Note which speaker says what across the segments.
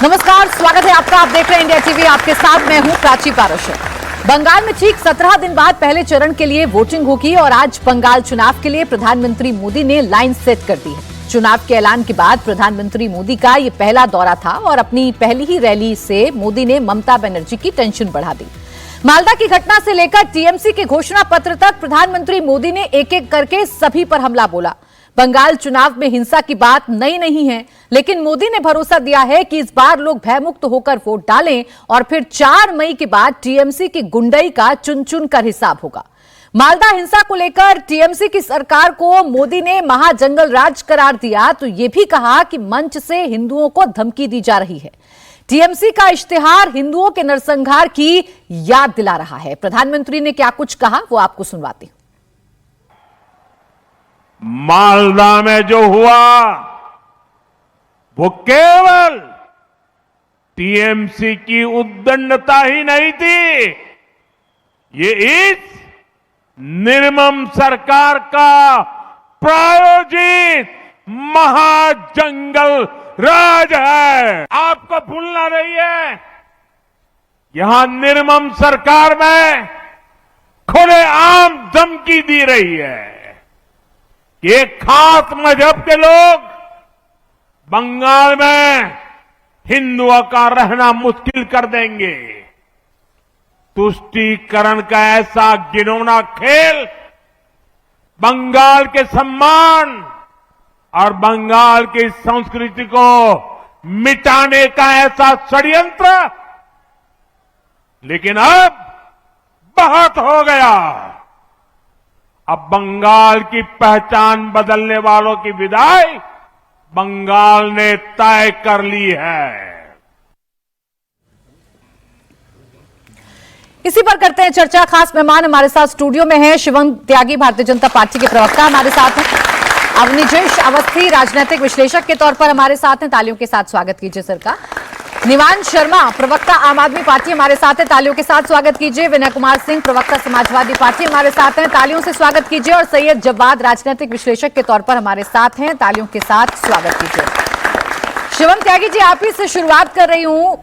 Speaker 1: नमस्कार, स्वागत है आपका। आप देख रहे हैं इंडिया टीवी। आपके साथ मैं हूं प्राची पारशर। बंगाल में ठीक 17 दिन बाद पहले चरण के लिए वोटिंग होगी और आज बंगाल चुनाव के लिए प्रधानमंत्री मोदी ने लाइन सेट कर दी है। चुनाव के ऐलान के बाद प्रधानमंत्री मोदी का ये पहला दौरा था और अपनी पहली ही रैली से मोदी ने ममता बनर्जी की टेंशन बढ़ा दी। मालदा की घटना से लेकर टीएमसी के घोषणा पत्र तक प्रधानमंत्री मोदी ने एक एक करके सभी पर हमला बोला। बंगाल चुनाव में हिंसा की बात नई नहीं है, लेकिन मोदी ने भरोसा दिया है कि इस बार लोग भयमुक्त होकर वोट डालें और फिर 4 मई के बाद टीएमसी की गुंडई का चुन चुन कर हिसाब होगा। मालदा हिंसा को लेकर टीएमसी की सरकार को मोदी ने महाजंगल राज करार दिया तो यह भी कहा कि मंच से हिंदुओं को धमकी दी जा रही है। टीएमसी का इश्तिहार हिंदुओं के नरसंहार की याद दिला रहा है। प्रधानमंत्री ने क्या कुछ कहा वो आपको सुनवाती हूं।
Speaker 2: मालदा में जो हुआ वो केवल टीएमसी की उद्दंडता ही नहीं थी, ये इस निर्मम सरकार का प्रायोजित महाजंगल राज है। आपको भूलना नहीं है, यहां निर्मम सरकार में खुलेआम धमकी दी रही है कि एक खास मजहब के लोग बंगाल में हिंदुओं का रहना मुश्किल कर देंगे। तुष्टीकरण का ऐसा घिनौना खेल बंगाल के सम्मान और बंगाल की संस्कृति को मिटाने का ऐसा षड्यंत्र, लेकिन अब बहुत हो गया। अब बंगाल की पहचान बदलने वालों की विदाई बंगाल ने तय कर ली है।
Speaker 1: इसी पर करते हैं चर्चा। खास मेहमान हमारे साथ स्टूडियो में हैं शिवम त्यागी, भारतीय जनता पार्टी के प्रवक्ता हमारे साथ हैं। अवनिजेश अवस्थी, राजनीतिक विश्लेषक के तौर पर हमारे साथ हैं। तालियों के साथ स्वागत कीजिए सर का। निवान शर्मा, प्रवक्ता आम आदमी पार्टी, हमारे साथ है। तालियों के साथ स्वागत कीजिए। विनय कुमार सिंह, प्रवक्ता समाजवादी पार्टी, हमारे साथ हैं। तालियों से स्वागत कीजिए। और सैयद जवाद, राजनीतिक विश्लेषक के तौर पर हमारे साथ हैं। तालियों के साथ स्वागत कीजिए। शिवम त्यागी जी, आप ही से शुरुआत कर रही हूं।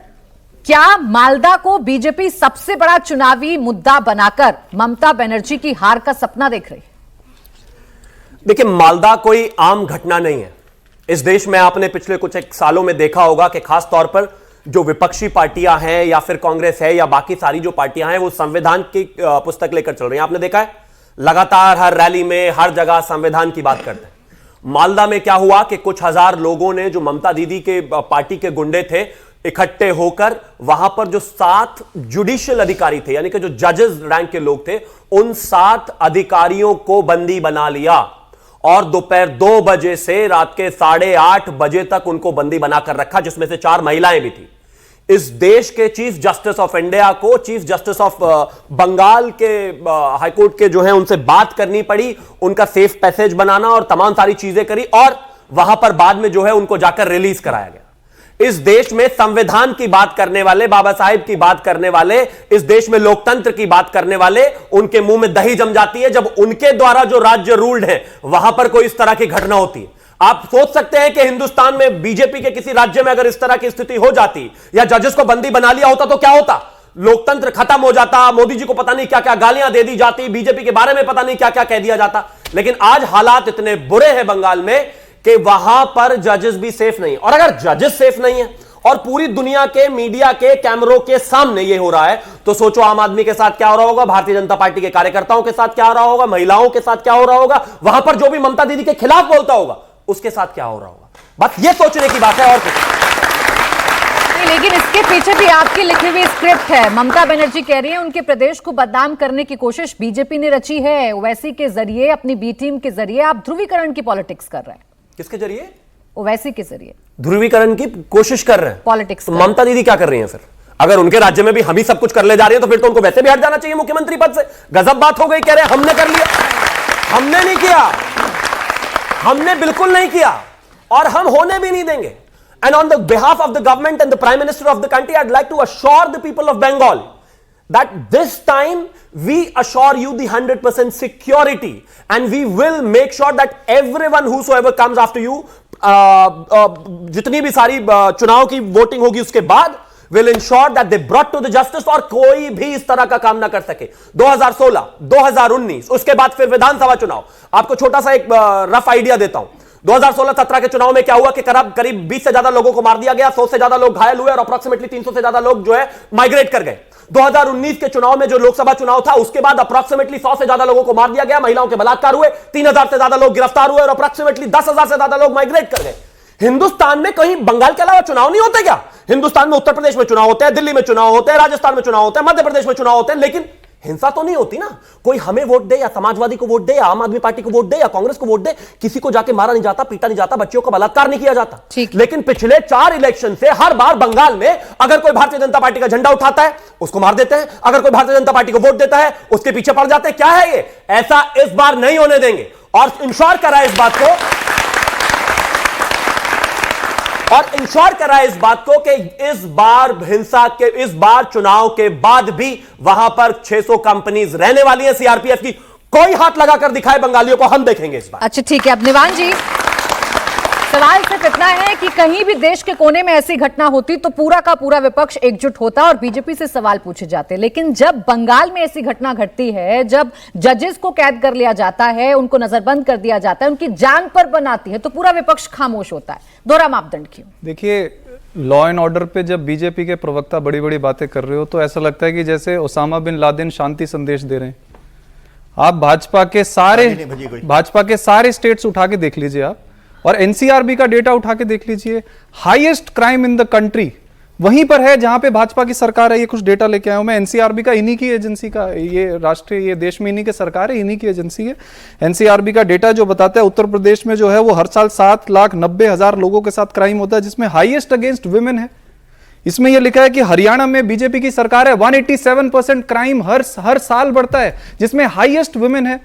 Speaker 1: क्या मालदा को बीजेपी सबसे बड़ा चुनावी मुद्दा बनाकर ममता बनर्जी की हार का सपना देख रही है?
Speaker 3: देखिए, मालदा कोई आम घटना नहीं है। इस देश में आपने पिछले कुछ एक सालों में देखा होगा कि खास तौर पर जो विपक्षी पार्टियां हैं या फिर कांग्रेस है या बाकी सारी जो पार्टियां हैं वो संविधान की पुस्तक लेकर चल रही हैं। आपने देखा है लगातार हर रैली में हर जगह संविधान की बात करते हैं। मालदा में क्या हुआ कि कुछ हजार लोगों ने, जो ममता दीदी के पार्टी के गुंडे थे, इकट्ठे होकर वहां पर जो 7 जुडिशियल अधिकारी थे, यानी कि जो जजेस रैंक के लोग थे, उन 7 अधिकारियों को बंदी बना लिया और दोपहर 2 बजे से रात के 8:30 बजे तक उनको बंदी बनाकर रखा, जिसमें से 4 महिलाएं भी थी। इस देश के चीफ जस्टिस ऑफ इंडिया को, चीफ जस्टिस ऑफ बंगाल के हाईकोर्ट के जो है उनसे बात करनी पड़ी, उनका सेफ पैसेज बनाना और तमाम सारी चीजें करी और वहां पर बाद में जो है उनको जाकर रिलीज कराया गया। इस देश में संविधान की बात करने वाले, बाबा साहेब की बात करने वाले, इस देश में लोकतंत्र की बात करने वाले, उनके मुंह में दही जम जाती है जब उनके द्वारा जो राज्य रूल्ड है वहां पर कोई इस तरह की घटना होती है। आप सोच सकते हैं कि हिंदुस्तान में बीजेपी के किसी राज्य में अगर इस तरह की स्थिति हो जाती या जजेस को बंदी बना लिया होता तो क्या होता? लोकतंत्र खत्म हो जाता, मोदी जी को पता नहीं क्या क्या गालियां दे दी जाती, बीजेपी के बारे में पता नहीं क्या क्या कह दिया जाता। लेकिन आज हालात इतने बुरे हैं बंगाल में कि वहां पर जजेस भी सेफ नहीं। और अगर जजेस सेफ नहीं है और पूरी दुनिया के मीडिया के कैमरों के सामने यह हो रहा है, तो सोचो आम आदमी के साथ क्या हो रहा होगा, भारतीय जनता पार्टी के कार्यकर्ताओं के साथ क्या हो रहा होगा, महिलाओं के साथ क्या हो रहा होगा, वहां पर जो भी ममता दीदी के खिलाफ बोलता होगा उसके साथ क्या हो रहा होगा। बस ये सोचने की बात है और कुछ
Speaker 1: नहीं। लेकिन इसके पीछे भी आपकी लिखी हुई स्क्रिप्ट है। ममता बनर्जी कह रही है उनके प्रदेश को बदनाम करने की कोशिश बीजेपी ने रची है। ओवैसी के जरिए, अपनी बी टीम के जरिए आप ध्रुवीकरण की पॉलिटिक्स कर रहे हैं।
Speaker 3: किसके जरिए?
Speaker 1: ओवैसी के जरिए
Speaker 3: ध्रुवीकरण की कोशिश कर रहे हैं
Speaker 1: पॉलिटिक्स।
Speaker 3: तो ममता दीदी क्या कर रही हैं फिर? अगर उनके राज्य में भी हम ही सब कुछ कर ले जा रहे हैं तो फिर तो उनको वैसे भी हट जाना चाहिए मुख्यमंत्री पद से। गजब बात हो गई, कह रहे हैं हमने कर लिया। हमने नहीं किया, हमने बिल्कुल नहीं किया और हम होने भी नहीं देंगे। And on the behalf of the government and the Prime Minister of the country, I'd like to assure the people of Bengal that this time we assure you the 100% security and we will make sure that everyone whosoever comes after you जितनी भी सारी चुनाव की voting होगी उसके बाद will ensure that they brought to the justice और कोई भी इस तरह का काम ना कर सके। 2016, 2019, उसके बाद फिर विधानसभा चुनाव। आपको छोटा सा एक रफ आइडिया देता हूं। 2016-17 के चुनाव में क्या हुआ कि करीब 20 से ज्यादा लोगों को मार दिया गया, 100 से ज्यादा लोग घायल हुए और अप्रॉक्सीमेटली 300 से ज्यादा लोग जो है माइग्रेट कर गए। 2019 के चुनाव में जो लोकसभा चुनाव था उसके बाद अप्रॉक्सीमेटली 100 से ज्यादा लोगों को मार दिया गया, महिलाओं के बलात्कार हुए, 3000 से ज्यादा लोग गिरफ्तार हुए और अप्रॉक्सीमेटली 10,000 से ज्यादा लोग माइग्रेट कर गए। हिंदुस्तान में कहीं बंगाल के अलावा चुनाव नहीं होते क्या? हिंदुस्तान में उत्तर प्रदेश में चुनाव होते हैं, दिल्ली में चुनाव होते हैं, राजस्थान में चुनाव होते हैं, मध्य प्रदेश में चुनाव होते हैं, लेकिन हिंसा तो नहीं होती ना। कोई हमें वोट दे या समाजवादी को वोट दे या आम आदमी पार्टी को वोट दे या कांग्रेस को वोट दे, किसी को जाके मारा नहीं जाता, पीटा नहीं जाता, बच्चियों का बलात्कार नहीं किया जाता। लेकिन पिछले 4 इलेक्शन से हर बार बंगाल में अगर कोई भारतीय जनता पार्टी का झंडा उठाता है उसको मार देते हैं, अगर कोई भारतीय जनता पार्टी को वोट देता है उसके पीछे पड़ जाते हैं। क्या है ये? ऐसा इस बार नहीं होने देंगे और इंश्योर करा इस बात को कि इस बार हिंसा के, इस बार चुनाव के बाद भी वहां पर 600 कंपनीज रहने वाली है सीआरपीएफ की। कोई हाथ लगाकर दिखाए बंगालियों को, हम देखेंगे इस बार।
Speaker 1: अच्छा ठीक है। अब निवान जी, सवाल सिर्फ इतना है कि कहीं भी देश के कोने में ऐसी घटना होती तो पूरा का पूरा विपक्ष एकजुट होता और बीजेपी से सवाल पूछे जाते, लेकिन जब बंगाल में ऐसी घटना घटती है, जब जजेस को कैद कर लिया जाता है, उनको नजरबंद कर दिया जाता है, उनकी जान पर बनाती है, तो पूरा विपक्ष खामोश होता है। दोहरा मापदंड क्यों?
Speaker 4: देखिए, लॉ एंड ऑर्डर पे जब बीजेपी के प्रवक्ता बड़ी बड़ी बातें कर रहे हो तो ऐसा लगता है कि जैसे ओसामा बिन लादेन शांति संदेश दे रहे हैं। आप भाजपा के सारे स्टेट्स उठा के देख लीजिए आप, और एनसीआरबी का डेटा उठा के देख लीजिए। Highest crime in the country वहीं पर है जहां पे भाजपा की सरकार है। ये कुछ डेटा लेके आया हूं मैं एनसीआरबी का, इन्हीं की एजेंसी का, ये राष्ट्रीय, ये देश में इन्हीं की सरकार है, इन्हीं की एजेंसी है। एनसीआरबी का डेटा जो बताता है उत्तर प्रदेश में जो है वो हर साल 7,90,000 लोगों के साथ क्राइम होता है, जिसमें हाईएस्ट अगेंस्ट वुमेन है। इसमें यह लिखा है कि हरियाणा में बीजेपी की सरकार है, 187% क्राइम हर साल बढ़ता है, जिसमें हाईएस्ट वुमेन है।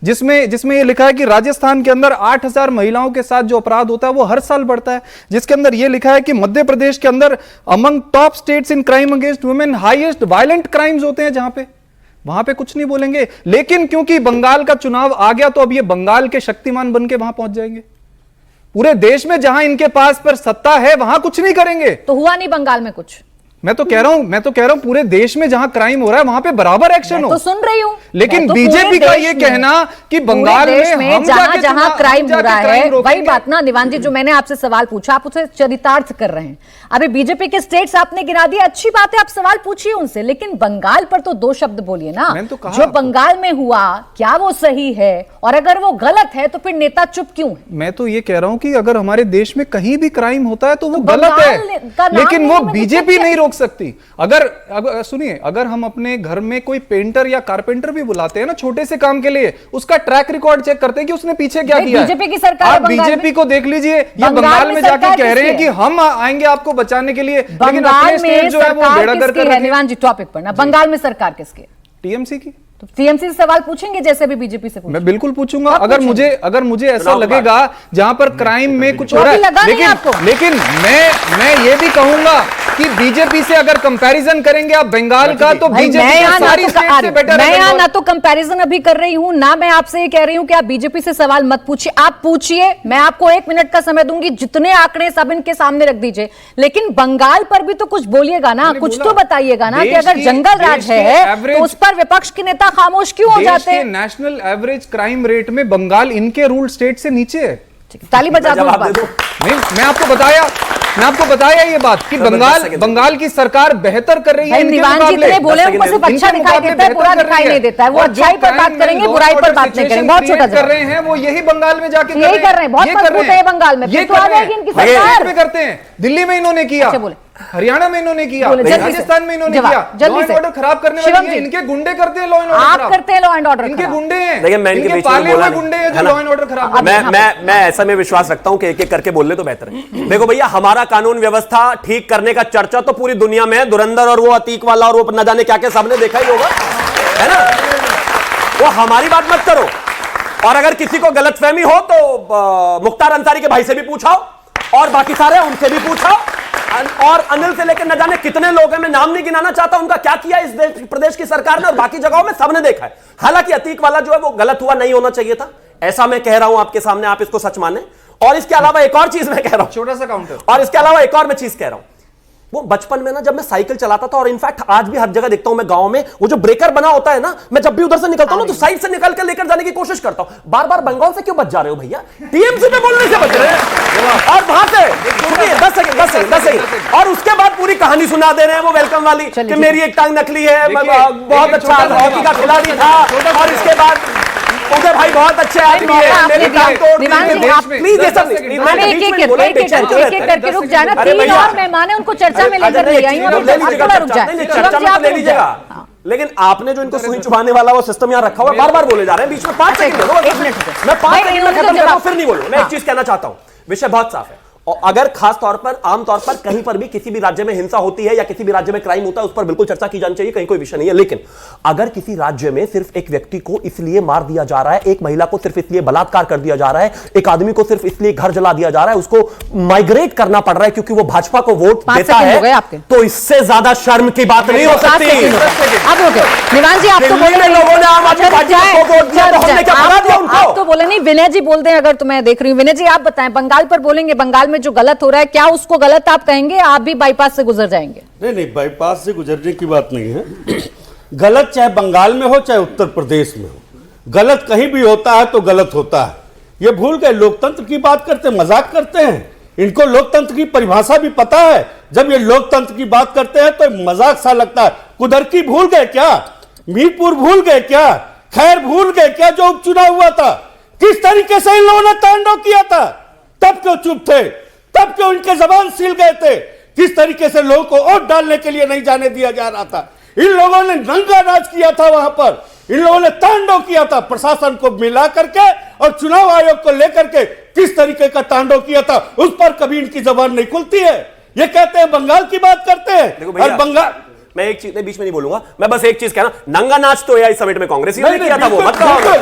Speaker 4: जिसमें यह लिखा है कि राजस्थान के अंदर 8,000 महिलाओं के साथ जो अपराध होता है वो हर साल बढ़ता है, जिसके अंदर यह लिखा है कि मध्य प्रदेश के अंदर among top states in crime against women highest violent crimes होते हैं, जहां पे वहां पे कुछ नहीं बोलेंगे। लेकिन क्योंकि बंगाल का चुनाव आ गया तो अब ये बंगाल के शक्तिमान बन के वहां पहुंच जाएंगे। पूरे देश में जहां इनके पास पर सत्ता है वहां कुछ नहीं करेंगे।
Speaker 1: तो हुआ नहीं बंगाल में कुछ?
Speaker 4: मैं तो कह रहा हूं पूरे देश में जहां क्राइम हो रहा है वहां पे बराबर एक्शन हो।
Speaker 1: तो सुन रही हूं,
Speaker 4: लेकिन बीजेपी का ये कहना कि बंगाल में
Speaker 1: जहां क्राइम हो रहा है, वही बात ना निवान जी, जो मैंने आपसे सवाल पूछा आप उसे चरितार्थ कर रहे हैं। अभी बीजेपी के स्टेट्स आपने गिना दिए, अच्छी बात है, आप सवाल पूछिए उनसे, लेकिन बंगाल पर तो 2 शब्द बोलिए ना। जो बंगाल में हुआ क्या वो सही है, और अगर वो गलत है तो फिर नेता चुप क्यों है?
Speaker 4: मैं तो ये कह रहा हूं कि अगर हमारे देश में कहीं भी क्राइम होता है तो वो गलत है, लेकिन वो बीजेपी नहीं रोक सकती। अगर सुनिए, अगर हम अपने घर में कोई पेंटर या कारपेंटर भी बुलाते हैं ना छोटे से काम के लिए, उसका ट्रैक रिकॉर्ड चेक करते हैं कि उसने पीछे क्या किया है।
Speaker 1: बीजेपी की सरकार,
Speaker 4: आप बीजेपी को देख लीजिए, ये बंगाल में जाके कह रहे हैं कि हम आएंगे आपको बचाने के लिए, लेकिन अपने स्टेट जो है वो बेड़ा गर्क कर रहे हैं।
Speaker 1: निवान जी टॉपिक पर ना, बंगाल में सरकार किसकी?
Speaker 4: टीएमसी की।
Speaker 1: तो टीएमसी से सवाल पूछेंगे जैसे भी बीजेपी से?
Speaker 4: मैं बिल्कुल पूछूंगा। अगर मुझे ऐसा लगेगा जहां पर क्राइम में कुछ हो रहा है, लेकिन मैं ये भी कहूंगा कि बीजेपी से अगर कंपैरिजन करेंगे आप बंगाल का, तो बीजेपी सारी स्टेट से बेटर है।
Speaker 1: मैं ना तो कंपैरिजन अभी कर रही हूं, ना मैं आपसे ये कह रही हूं कि आप बीजेपी से सवाल मत पूछिए, आप पूछिए। मैं आपको 1 मिनट का समय दूंगी, जितने आंकड़े सब इनके सामने रख दीजिए, लेकिन बंगाल पर भी तो कुछ बोलिएगा ना, कुछ तो बताइएगा ना कि अगर जंगल राज है तो उस पर विपक्ष के नेता खामोश क्यों हो जाते हैं?
Speaker 4: नेशनल एवरेज क्राइम रेट में बंगाल इनके रूल स्टेट से नीचे है।
Speaker 1: ताली बजा दो।
Speaker 4: नहीं, मैं आपको बताया ये बात कि बंगाल की सरकार बेहतर कर रही है।
Speaker 1: निवान जी इतने बोले, उनको सिर्फ अच्छा दिखाई देता है, बुरा दिखाई नहीं देता है। वो अच्छाई पर बात करेंगे, बुराई पर बात नहीं करेंगे। बहुत छोटा
Speaker 4: कर रहे हैं वो, यही बंगाल में जाके
Speaker 1: यही कर रहे हैं, बहुत मजबूत है बंगाल में।
Speaker 4: ये
Speaker 1: तो आ जाएगी इनकी सरकार।
Speaker 4: करते हैं, दिल्ली में इन्होंने किया, हरियाणा में इन्होंने किया, राजस्थान में इन्होंने किया। लॉ एंड ऑर्डर खराब करने वाले इनके गुंडे करते हैं, लॉ एंड ऑर्डर
Speaker 1: आप करते हैं, लॉ एंड ऑर्डर
Speaker 4: इनके गुंडे हैं।
Speaker 3: देखिए, मैं इनके बीच में बोला
Speaker 4: गुंडे हैं जो लॉ एंड ऑर्डर खराब।
Speaker 3: मैं ऐसा में विश्वास रखता हूं कि एक एक करके बोल ले तो बेहतर है। देखो भैया, हमारा कानून व्यवस्था ठीक करने का चर्चा तो पूरी दुनिया में है। धुरंधर और वो अतीक वाला और वो न जाने क्या क्या सबने देखा ही होगा, है ना? वो हमारी बात मत करो। और अगर किसी को गलतफहमी हो तो मुख्तार अंसारी के भाई से भी पूछाओ, और बाकी सारे उनसे भी पूछाओ, और अनिल से लेकर न जाने कितने लोग हैं, मैं नाम नहीं गिनाना चाहता उनका क्या किया इस प्रदेश की सरकार ने, और बाकी जगहों में सबने देखा है। हालांकि अतीक वाला जो है वो गलत हुआ, नहीं होना चाहिए था, ऐसा मैं कह रहा हूं आपके सामने, आप इसको सच माने। और इसके अलावा एक और चीज मैं कह रहा हूं,
Speaker 4: छोटा सा काउंटर,
Speaker 3: और इसके अलावा एक और मैं चीज कह रहा हूं, वो बचपन में ना जब मैं साइकिल चलाता था, और इनफैक्ट आज भी हर जगह देखता हूं मैं गांव में, वो जो ब्रेकर बना होता है ना, मैं जब भी उधर से निकलता हूं ना तो साइड से निकल कर लेकर जाने की कोशिश करता हूं। बार बार बंगाल से क्यों बच जा रहे हो भैया? टीएमसी पे बोलने से बच रहे हैं, और वहां से 10 सेकंड, और उसके बाद पूरी कहानी सुना दे रहे हैं वो वेलकम वाली कि मेरी एक टांग नकली है, बहुत अच्छा हॉकी का खिलाड़ी था, और इसके बाद उदय भाई बहुत अच्छे आदमी है, मेरी टांग तोड़ दी। प्लीज ये सब
Speaker 1: एक करके रुक जाना, 3 और मेहमान है, उनको चर्चा में लेकर ले आई हूं, थोड़ा रुक जाए,
Speaker 3: चर्चा में ले लीजिएगा। लेकिन आपने जो इनको सुई चुभाने वाला वो सिस्टम यहाँ रखा हुआ है, बार बार बोले जा रहे हैं, बीच में 5 सेकंड, मैं 5 सेकंड में खत्म कर रहा हूं, फिर नहीं बोलूं। मैं एक चीज कहना चाहता हूं, विषय बहुत साफ है, और अगर खास तौर पर आमतौर पर कहीं पर भी किसी भी राज्य में हिंसा होती है या किसी भी राज्य में क्राइम होता है, उस पर बिल्कुल चर्चा की जानी चाहिए, कहीं कोई विषय नहीं है। लेकिन अगर किसी राज्य में सिर्फ एक व्यक्ति को इसलिए मार दिया जा रहा है, एक महिला को सिर्फ इसलिए बलात्कार कर दिया जा रहा है, एक आदमी को सिर्फ इसलिए घर जला दिया जा रहा है, उसको माइग्रेट करना पड़ रहा है क्योंकि वो भाजपा को वोट देता है, तो इससे ज्यादा शर्म की बात नहीं हो सकती।
Speaker 1: अब हो गए निवान जी, आप तो बोले
Speaker 3: लोगों ने आम आदमी पार्टी को वोट दिया, तो हमने क्या भगा दिया उनको?
Speaker 1: आप तो बोले नहीं, विनय जी बोल दें अगर, तो मैं देख रही हूं। विनय जी आप बताएं, बंगाल पर बोलेंगे, बंगाल में जो गलत हो रहा है, क्या उसको गलत आप कहेंगे? आप भी बाईपास से गुजर जाएंगे?
Speaker 5: नहीं, बाईपास से गुजरने की बात नहीं है। गलत चाहे बंगाल में हो चाहे उत्तर प्रदेश में हो, गलत कहीं भी होता है तो गलत होता है। ये भूल गए, लोकतंत्र की बात करते हैं, मजाक करते हैं। इनको लोकतंत्र की परिभाषा भी पता है। जब ये लोकतंत्र की बात करते हैं तो मजाक सा लगता है। कुदरती भूल गए क्या? मीरपुर भूल गए क्या? खैर भूल गए क्या जो उपचुनाव हुआ था? किस तरीके से इन लोगों ने तांडव किया था? तब क्यों चुप थे? तब क्यों इनके जबान सील गए थे? किस तरीके से लोगों को वोट डालने के लिए नहीं जाने दिया जा रहा था? इन लोगों ने नंगा नाच किया था वहां पर, इन लोगों ने तांडव किया था प्रशासन को मिला करके और चुनाव आयोग को लेकर के किस तरीके का तांडव किया था, उस पर कभी इनकी जबान नहीं खुलती है। ये कहते हैं बंगाल की बात करते हैं, और बंगाल,
Speaker 3: मैं एक चीज बीच में नहीं बोलूंगा, मैं बस एक चीज कहना, नंगा नाच तो एआई समिट में कांग्रेस ने किया था, वो मत कहो।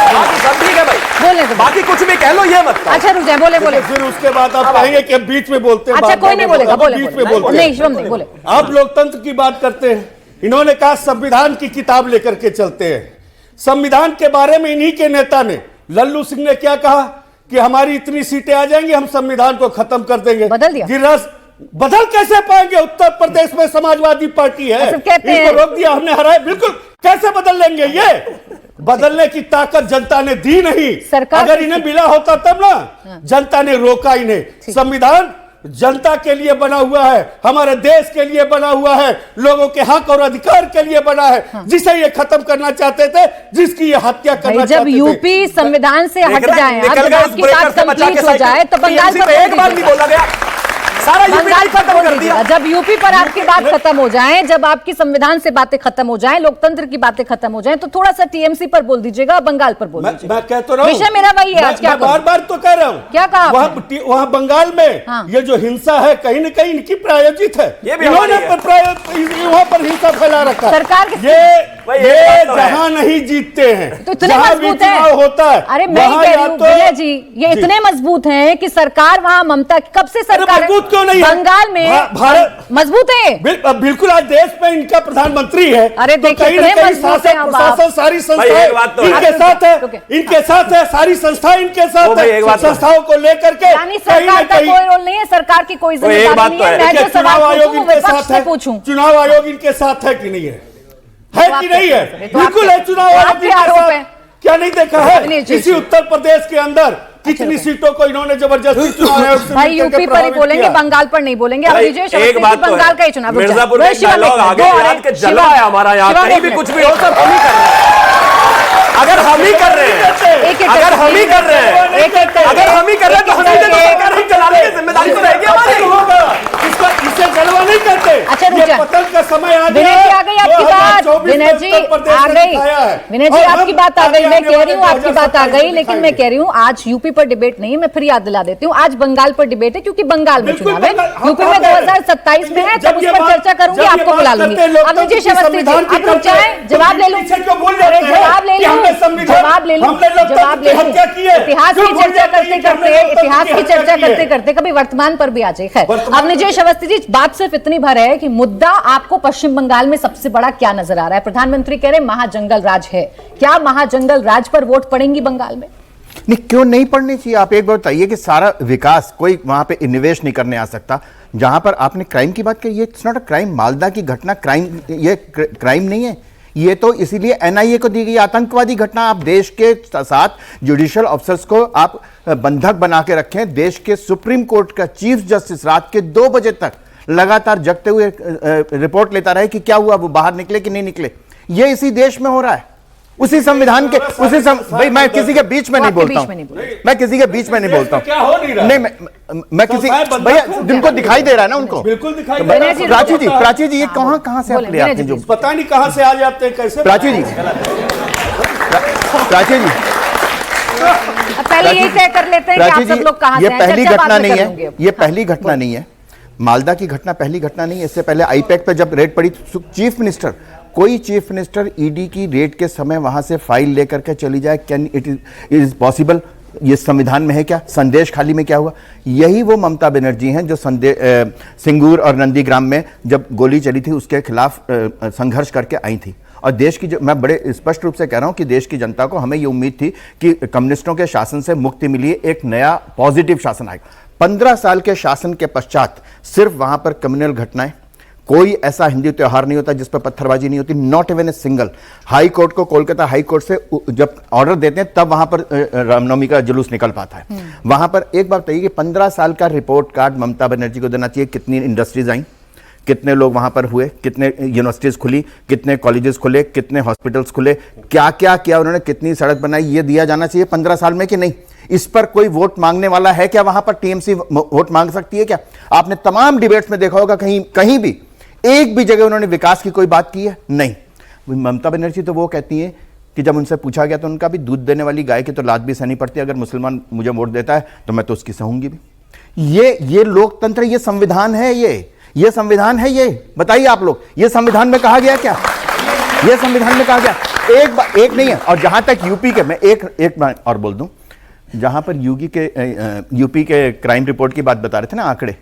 Speaker 3: बाकी सब ठीक है भाई, बोले तो बाकी कुछ भी कह लो, ये मत।
Speaker 1: अच्छा रुक जाए, बोले
Speaker 5: फिर उसके बाद आप कहेंगे कि बीच में बोलते हैं।
Speaker 1: अच्छा कोई नहीं बोलेगा,
Speaker 5: बीच में बोलते
Speaker 1: नहीं, शिवम नहीं बोले।
Speaker 5: आप लोकतंत्र की बात करते हैं, इन्होंने कहा संविधान की किताब लेकर के चलते हैं। संविधान के बारे में इन्हीं के नेता ने, लल्लू सिंह ने क्या कहा कि हमारी इतनी सीटें आ जाएंगी, हम संविधान को खत्म कर देंगे।
Speaker 1: बदल दिया।
Speaker 5: बदल कैसे पाएंगे? उत्तर प्रदेश में समाजवादी पार्टी है, इनको रोक दिया, हमने हराया। बिल्कुल, कैसे बदल लेंगे? ये बदलने की ताकत जनता ने दी नहीं। अगर इन्हें मिला होता तब ना, जनता ने रोका इन्हें। संविधान जनता के लिए बना हुआ है, हमारे देश के लिए बना हुआ है, लोगों के हक और अधिकार के लिए बना है, जिसे ये खत्म करना चाहते थे, जिसकी ये हत्या करना चाहते थे।
Speaker 1: जब यूपी संविधान से हट जाए, आपकी बात कंप्लीट हो जाए, तो बंगाल पर
Speaker 3: एक बार नहीं बोला गया, सारा
Speaker 1: बंगाल पर खत्म कर दिया। जब यूपी पर आपकी बात खत्म हो जाए, जब आपकी संविधान से बातें खत्म हो जाए, लोकतंत्र की बातें खत्म हो जाए, तो थोड़ा सा टीएमसी पर बोल दीजिएगा, बंगाल पर बोल दीजिएगा।
Speaker 5: मैं कह तो रहा हूं,
Speaker 1: विषय मेरा वही है। आज क्या
Speaker 5: बार बार तो कह रहा हूं,
Speaker 1: क्या कहा
Speaker 5: वहां बंगाल में ये जो हिंसा है कहीं न कहीं इनकी प्रायोजित है। इन्होंने वहां पर हिंसा फैला रखा।
Speaker 1: सरकार
Speaker 5: ये जहां नहीं जीतते हैं,
Speaker 1: तो इतने मजबूत है
Speaker 5: होता है।
Speaker 1: अरे मैं कह रही हूं विनय जी, ये इतने मजबूत हैं कि सरकार वहां ममता, कब से सरकार
Speaker 5: मजबूत क्यों नहीं है?
Speaker 1: बंगाल में भारत मजबूत है।
Speaker 5: बिल्कुल, आज देश में इनका प्रधानमंत्री है।
Speaker 1: अरे देखिए,
Speaker 5: प्रशासन सारी संस्थाएं इनके साथ है, इनके साथ है, सारी संस्थाएं इनके साथ है। संस्थाओं को लेकर के
Speaker 1: सरकार का कोई रोल नहीं है, सरकार की कोई जिम्मेदारी नहीं है। मैं जो सवाल
Speaker 5: आयोग इनके साथ है,
Speaker 1: पूछूं,
Speaker 5: चुनाव आयोग इनके साथ है कि नहीं है? है कि नहीं है? बिल्कुल है, चुनाव आयोग इनके साथ। क्या नहीं देखा है इसी उत्तर प्रदेश के अंदर कितनी सीटों को इन्होंने जबरदस्ती चुनाव आयोग से
Speaker 1: भाई यूपी पर ही बोलेंगे, बंगाल पर नहीं बोलेंगे। अब
Speaker 3: एक बात
Speaker 1: बंगाल का ही चुनाव,
Speaker 3: मिर्जापुर में डायलॉग आगे याद के जला है हमारा, यहाँ कहीं भी कुछ भी हो सब हम ही कर रहे हैं। अगर हम ही कर रहे हैं, अगर हम ही कर रहे हैं, अगर हम ही कर रहे हैं, तो हम ही सरकार ही चलाने की जिम्मेदारी तो रहेगी हमारी।
Speaker 5: इसे जलवा नहीं करते।
Speaker 1: अच्छा
Speaker 5: ये पतन का समय आ गया।
Speaker 1: आ गई आपकी बात, विनय जी आ गई, विनय जी आपकी बात आ गई। मैं कह रही हूँ आपकी बात आ गई, लेकिन मैं कह रही हूँ आज यूपी पर डिबेट नहीं, मैं फिर याद दिला देती हूँ, आज बंगाल पर डिबेट है, क्योंकि बंगाल में चुनाव है। यूपी में 2027 में है, तब उस पर चर्चा करूंगी, आपको बुला लूंगी। अब मुझे अवस्थी जी आप रुक जाए, जवाब ले लूं, जवाब ले लूं, जवाब ले लूं, जवाब ले लूं। इतिहास की चर्चा करते करते, इतिहास की चर्चा करते करते कभी वर्तमान पर भी आ जाए। खैर, अब निजेश अवस्थी जी, बात सिर्फ इतनी भर है कि मुद्दा आपको पश्चिम बंगाल में सबसे बड़ा क्या नजर आ रहा है? प्रधानमंत्री कह रहे महाजंगल राज है, क्या महाजंगल राज पर वोट पड़ेंगी बंगाल में?
Speaker 6: नहीं, क्यों नहीं पढ़नी चाहिए? आप एक बार बताइए कि सारा विकास कोई वहां पे निवेश नहीं करने आ सकता। जहां पर आपने क्राइम की बात की, ये it's not a crime. Malda की घटना क्राइम, ये क्राइम नहीं है। ये तो इसीलिए एनआईए को दी गई आतंकवादी घटना। आप देश के साथ जुडिशियल ऑफिसर्स को आप बंधक बना के रखें। देश के सुप्रीम कोर्ट का चीफ जस्टिस रात के 2 बजे तक लगातार जगते हुए रिपोर्ट लेता रहे कि क्या हुआ, वो बाहर निकले कि नहीं निकले। ये इसी देश में हो रहा है, उसी संविधान के भाई मैं किसी के बीच में नहीं बोलता हूं, मैं किसी के बीच में नहीं बोलता हूं।
Speaker 5: क्या हो नहीं रहा?
Speaker 6: नहीं, मैं किसी भैया जिनको दिखाई दे रहा है ना उनको
Speaker 5: बिल्कुल दिखाई दे रहा है।
Speaker 6: प्राची जी ये कहां से आप ले आते हैं? जो
Speaker 5: पता नहीं कहां से आ जाते हैं, कैसे?
Speaker 6: प्राची जी
Speaker 1: पहले यही तय कर लेते हैं कि आप सब लोग कहां से
Speaker 6: ये
Speaker 1: हैं।
Speaker 6: पहली
Speaker 1: चर्चा
Speaker 6: घटना
Speaker 1: बाद में
Speaker 6: नहीं
Speaker 1: करेंगे।
Speaker 6: है, ये पहली घटना नहीं है। मालदा की घटना पहली घटना नहीं है। इससे पहले आईपैक पे जब रेड पड़ी, चीफ मिनिस्टर, कोई चीफ मिनिस्टर ईडी की रेड के समय वहां से फाइल लेकर के चली जाए? Can it is possible? ये संविधान में है क्या? संदेश खाली में क्या हुआ? यही वो ममता बनर्जी हैं जो सिंगूर और नंदीग्राम में जब गोली चली थी उसके खिलाफ संघर्ष करके आई थी। और देश की, जो मैं बड़े स्पष्ट रूप से कह रहा हूं कि देश की जनता को, हमें ये उम्मीद थी कि कम्युनिस्टों के शासन से मुक्ति मिली, एक नया पॉजिटिव शासन आएगा। 15 साल के शासन के पश्चात सिर्फ वहां पर कम्युनल घटनाएं, कोई ऐसा हिंदू त्योहार नहीं होता जिस पर पत्थरबाजी नहीं होती, not even a single. High court को, कोलकाता हाई कोर्ट से जब ऑर्डर देते हैं तब वहां पर रामनवमी का जुलूस निकल पाता है। वहां पर एक बात बताइए कि 15 साल का रिपोर्ट कार्ड ममता बनर्जी को देना चाहिए। कितनी इंडस्ट्रीज आई, कितने लोग वहां पर हुए, कितने यूनिवर्सिटीज खुली, कितने कॉलेजेस खुले, कितने हॉस्पिटल्स खुले, क्या क्या किया उन्होंने, कितनी सड़क बनाई, ये दिया जाना चाहिए 15 साल में कि नहीं? इस पर कोई वोट मांगने वाला है क्या? वहां पर टीएमसी वोट मांग सकती है क्या? आपने तमाम डिबेट्स में देखा होगा, कहीं भी एक भी जगह उन्होंने विकास की कोई बात की है? नहीं। ममता बनर्जी तो वो कहती हैं कि जब उनसे पूछा गया तो उनका भी दूध देने वाली गाय की तो लात भी सहनी पड़ती है, अगर मुसलमान मुझे वोट देता है तो मैं तो उसकी सहूंगी भी। ये लोकतंत्र, ये संविधान है, ये संविधान है। ये बताइए आप लोग, ये संविधान में कहा गया क्या? ये संविधान में कहा गया? एक नहीं है। और जहां तक यूपी के, मैं एक बात और बोल दूं, जहां पर यूपी के क्राइम रिपोर्ट की बात बता रहे थे ना, आंकड़े,